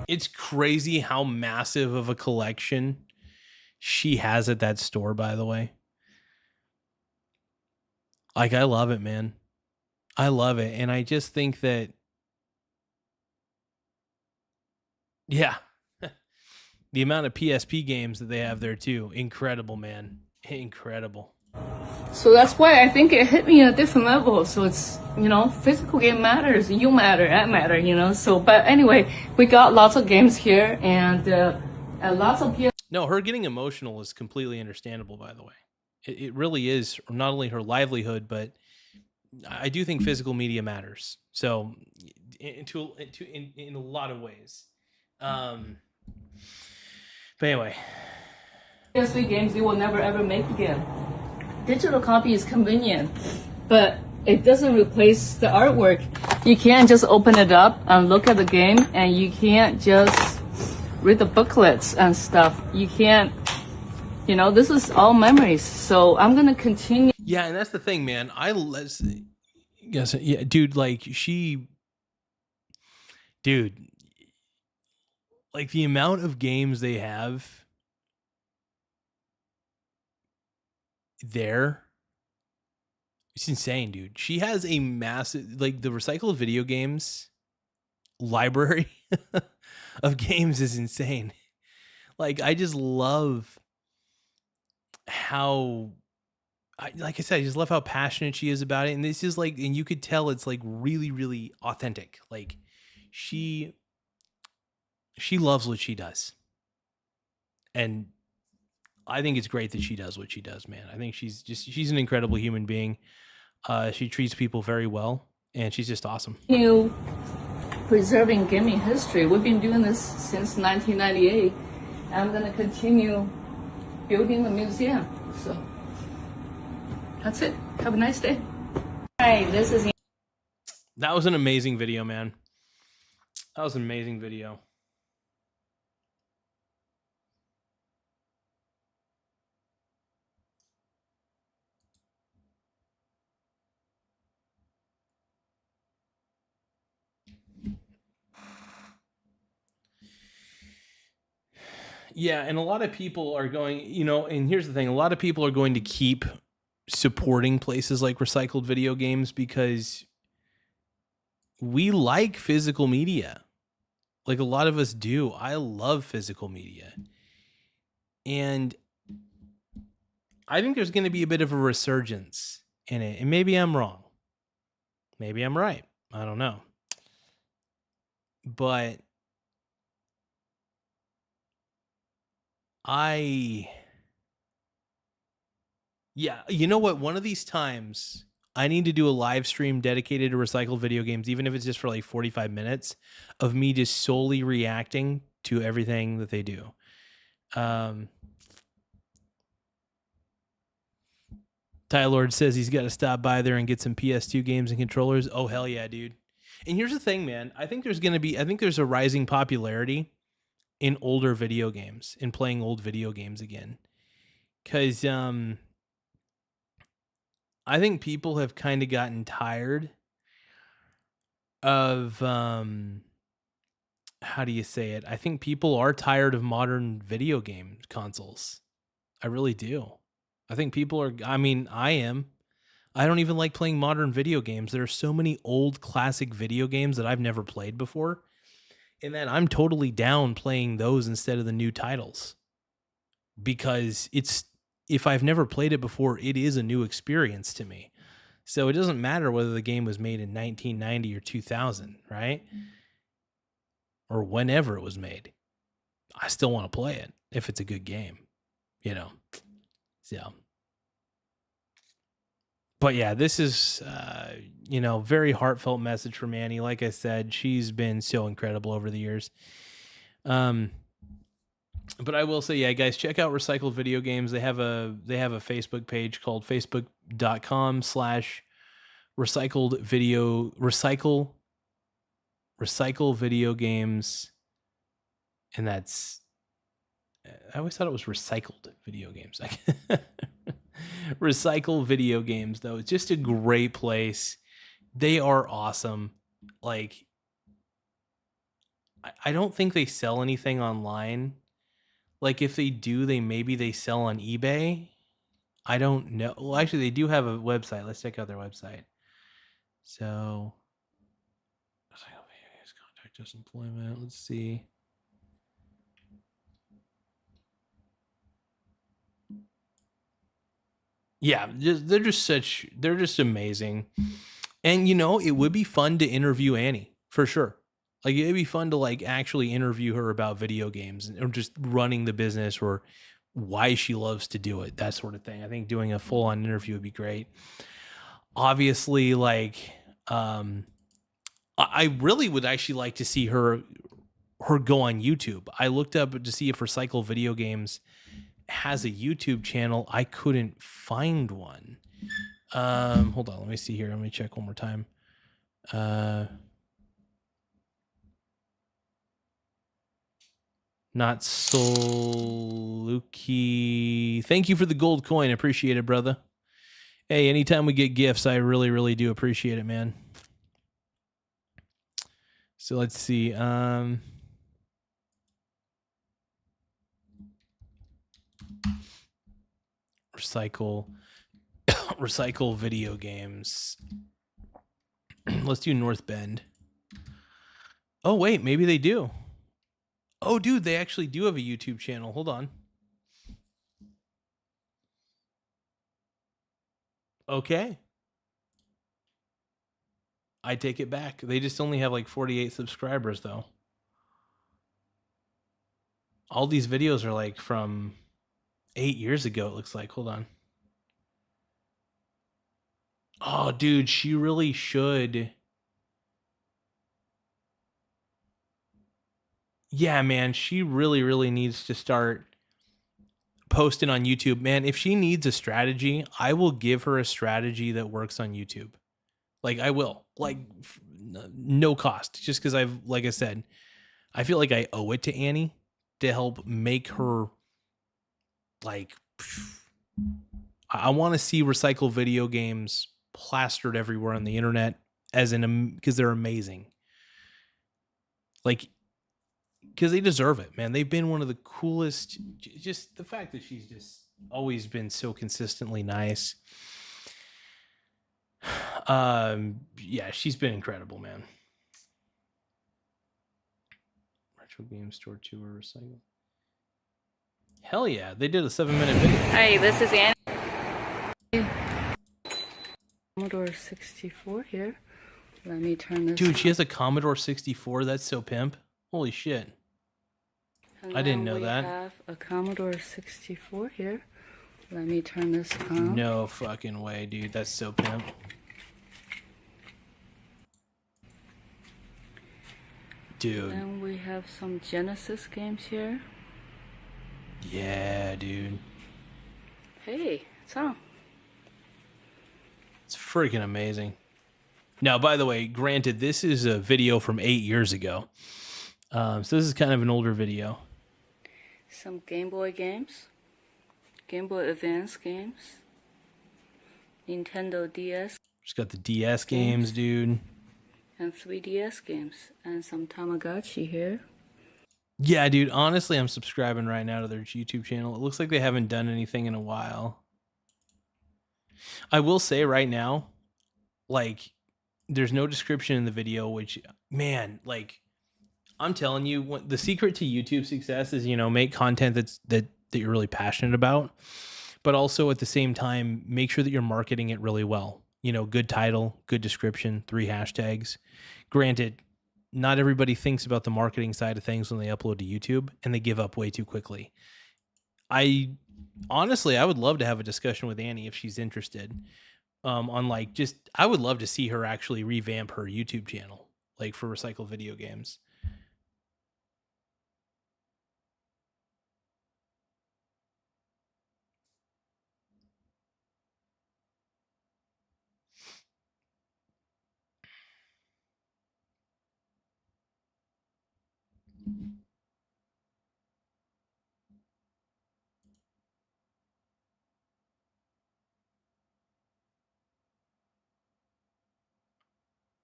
It's crazy how massive of a collection she has at that store, by the way. Like, I love it, man. I love it. And I just think that, yeah, the amount of PSP games that they have there too. Incredible, man. Incredible. So that's why I think it hit me at a different level. So it's, physical game matters. You matter, I matter, So, but anyway, we got lots of games here and lots of PS. No, her getting emotional is completely understandable, by the way. It really is not only her livelihood, but I do think physical media matters. So in a lot of ways. But anyway. PS3 games you will never ever make again. Digital copy is convenient, but it doesn't replace the artwork. You can't just open it up and look at the game, and you can't just read the booklets and stuff. You can't, this is all memories. So I'm gonna continue. Yeah, and that's the thing, man. Dude, like like the amount of games they have there, it's insane, dude. She has a massive, like, the recycled video games library of games is insane. Like, I just love how, like I said, I just love how passionate she is about it. And this is like, and you could tell it's like really, really authentic. Like, she loves what she does. And I think it's great that she does what she does, man. I think she's an incredible human being. She treats people very well, and she's just awesome. Preserving gaming history. We've been doing this since 1998. I'm going to continue building the museum. So that's it. Have a nice day. Hi, this is. That was an amazing video, man. That was an amazing video. Yeah, and a lot of people are going, and here's the thing, a lot of people are going to keep supporting places like Recycled Video Games because we like physical media. Like, a lot of us do. I love physical media. And I think there's going to be a bit of a resurgence in it. And maybe I'm wrong. Maybe I'm right. I don't know. But yeah, you know what? One of these times, I need to do a live stream dedicated to recycled video games, even if it's just for like 45 minutes of me just solely reacting to everything that they do. Ty Lord says he's got to stop by there and get some PS2 games and controllers. Oh, hell yeah, dude. And here's the thing, man. I think there's a rising popularity in older video games, in playing old video games again. Because I think people have kind of gotten tired of, how do you say it? I think people are tired of modern video game consoles. I really do. I think people are, I am. I don't even like playing modern video games. There are so many old classic video games that I've never played before. And then I'm totally down playing those instead of the new titles. Because if I've never played it before, it is a new experience to me. So it doesn't matter whether the game was made in 1990 or 2000, right? Or whenever it was made. I still want to play it if it's a good game, So, but yeah, this is, very heartfelt message from Annie. Like I said, she's been so incredible over the years. But I will say, yeah, guys, check out Recycled Video Games. They have a Facebook page called facebook.com/recycle video games. And that's I always thought it was recycled video games. Recycle video games, though. It's just a great place. They are awesome. Like, I don't think they sell anything online. Like, if they do, they sell on eBay. I don't know. Well, actually, they do have a website. Let's check out their website. So, contact us employment. Let's see. Yeah, they're just amazing. And it would be fun to interview Annie for sure. Like, it'd be fun to like actually interview her about video games or just running the business or why she loves to do it, that sort of thing. I think doing a full on interview would be great. Obviously, like, I really would actually like to see her go on YouTube. I looked up to see if Recycle Video Games has a YouTube channel. I couldn't find one. Hold on, let me see here. Let me check one more time. Not Soluki. Thank you for the gold coin. Appreciate it, brother. Hey, anytime we get gifts, I really, really do appreciate it, man. So let's see. Recycle video games. Let's do North Bend. Oh, wait, maybe they do. Oh, dude, they actually do have a YouTube channel. Hold on. Okay. I take it back. They just only have like 48 subscribers, though. All these videos are like from 8 years ago, it looks like. Hold on. Oh, dude, she really should. Yeah, man, she really, really needs to start posting on YouTube. Man, if she needs a strategy, I will give her a strategy that works on YouTube. Like, I will. Like, no cost. Just because like I said, I feel like I owe it to Annie to help make her, like, I want to see Recycle Video Games plastered everywhere on the internet, because they're amazing. Like, because they deserve it, man. They've been one of the coolest. Just the fact that she's just always been so consistently nice. Yeah, she's been incredible, man. Retro Game Store tour recycle. Hell yeah, they did a 7-minute video. Hey, this is Annie. Commodore 64 here. Let me turn this. Dude, she has a Commodore 64. That's so pimp. Holy shit. I didn't know that. We have a Commodore 64 here. Let me turn this on. No fucking way, dude. That's so pimp. Dude. And we have some Genesis games here. Yeah, dude. Hey, it's on. It's freaking amazing. Now, by the way, granted, this is a video from 8 years ago. So this is kind of an older video. Some Game Boy games. Game Boy Advance games. Nintendo DS. Just got the DS games, dude. And 3DS games. And some Tamagotchi here. Yeah, dude. Honestly, I'm subscribing right now to their YouTube channel. It looks like they haven't done anything in a while. I will say right now, like, there's no description in the video, which, man, like, I'm telling you, the secret to YouTube success is, make content that you're really passionate about, but also at the same time, make sure that you're marketing it really well. Good title, good description, 3 hashtags. Granted, not everybody thinks about the marketing side of things when they upload to YouTube, and they give up way too quickly. Honestly, I would love to have a discussion with Annie if she's interested. I would love to see her actually revamp her YouTube channel, like, for Recycle Video Games.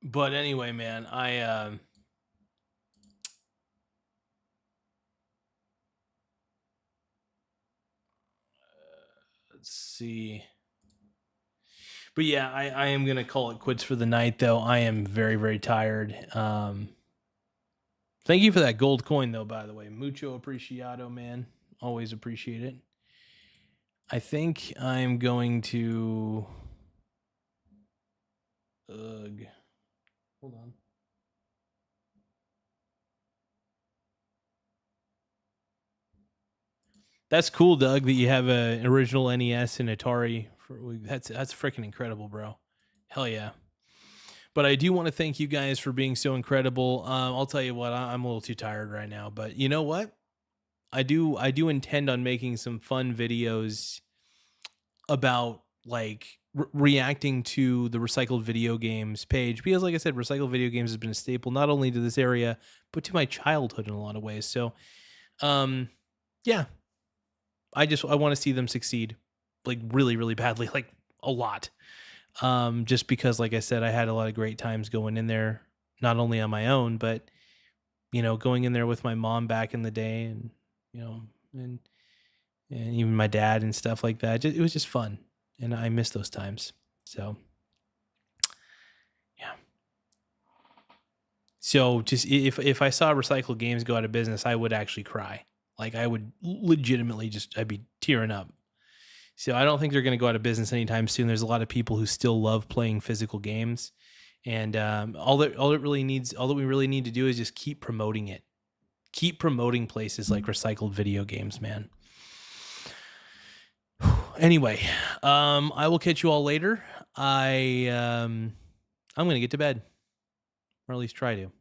But anyway, man, let's see. But yeah, I am gonna call it quits for the night, though. I am very, very tired. Thank you for that gold coin, though, by the way. Mucho apreciado, man. Always appreciate it. I think I'm going to... Ugh. Hold on. That's cool, Doug, that you have an original NES and Atari. That's freaking incredible, bro. Hell yeah. But I do want to thank you guys for being so incredible. I'll tell you what, I'm a little too tired right now. But you know what? I do intend on making some fun videos about like reacting to the recycled video games page, because like I said, recycled video games has been a staple not only to this area but to my childhood in a lot of ways. So yeah, I want to see them succeed, like really, really badly, like a lot. Just because, like I said, I had a lot of great times going in there, not only on my own, but going in there with my mom back in the day, and and even my dad and stuff like that. It was just fun, and I miss those times. So yeah. So just if I saw recycled games go out of business, I would actually cry. Like I would legitimately I'd be tearing up. So I don't think they're going to go out of business anytime soon. There's a lot of people who still love playing physical games, and all that we really need to do is just keep promoting it. Keep promoting places like recycled video games, man. Anyway, I will catch you all later. I'm going to get to bed, or at least try to.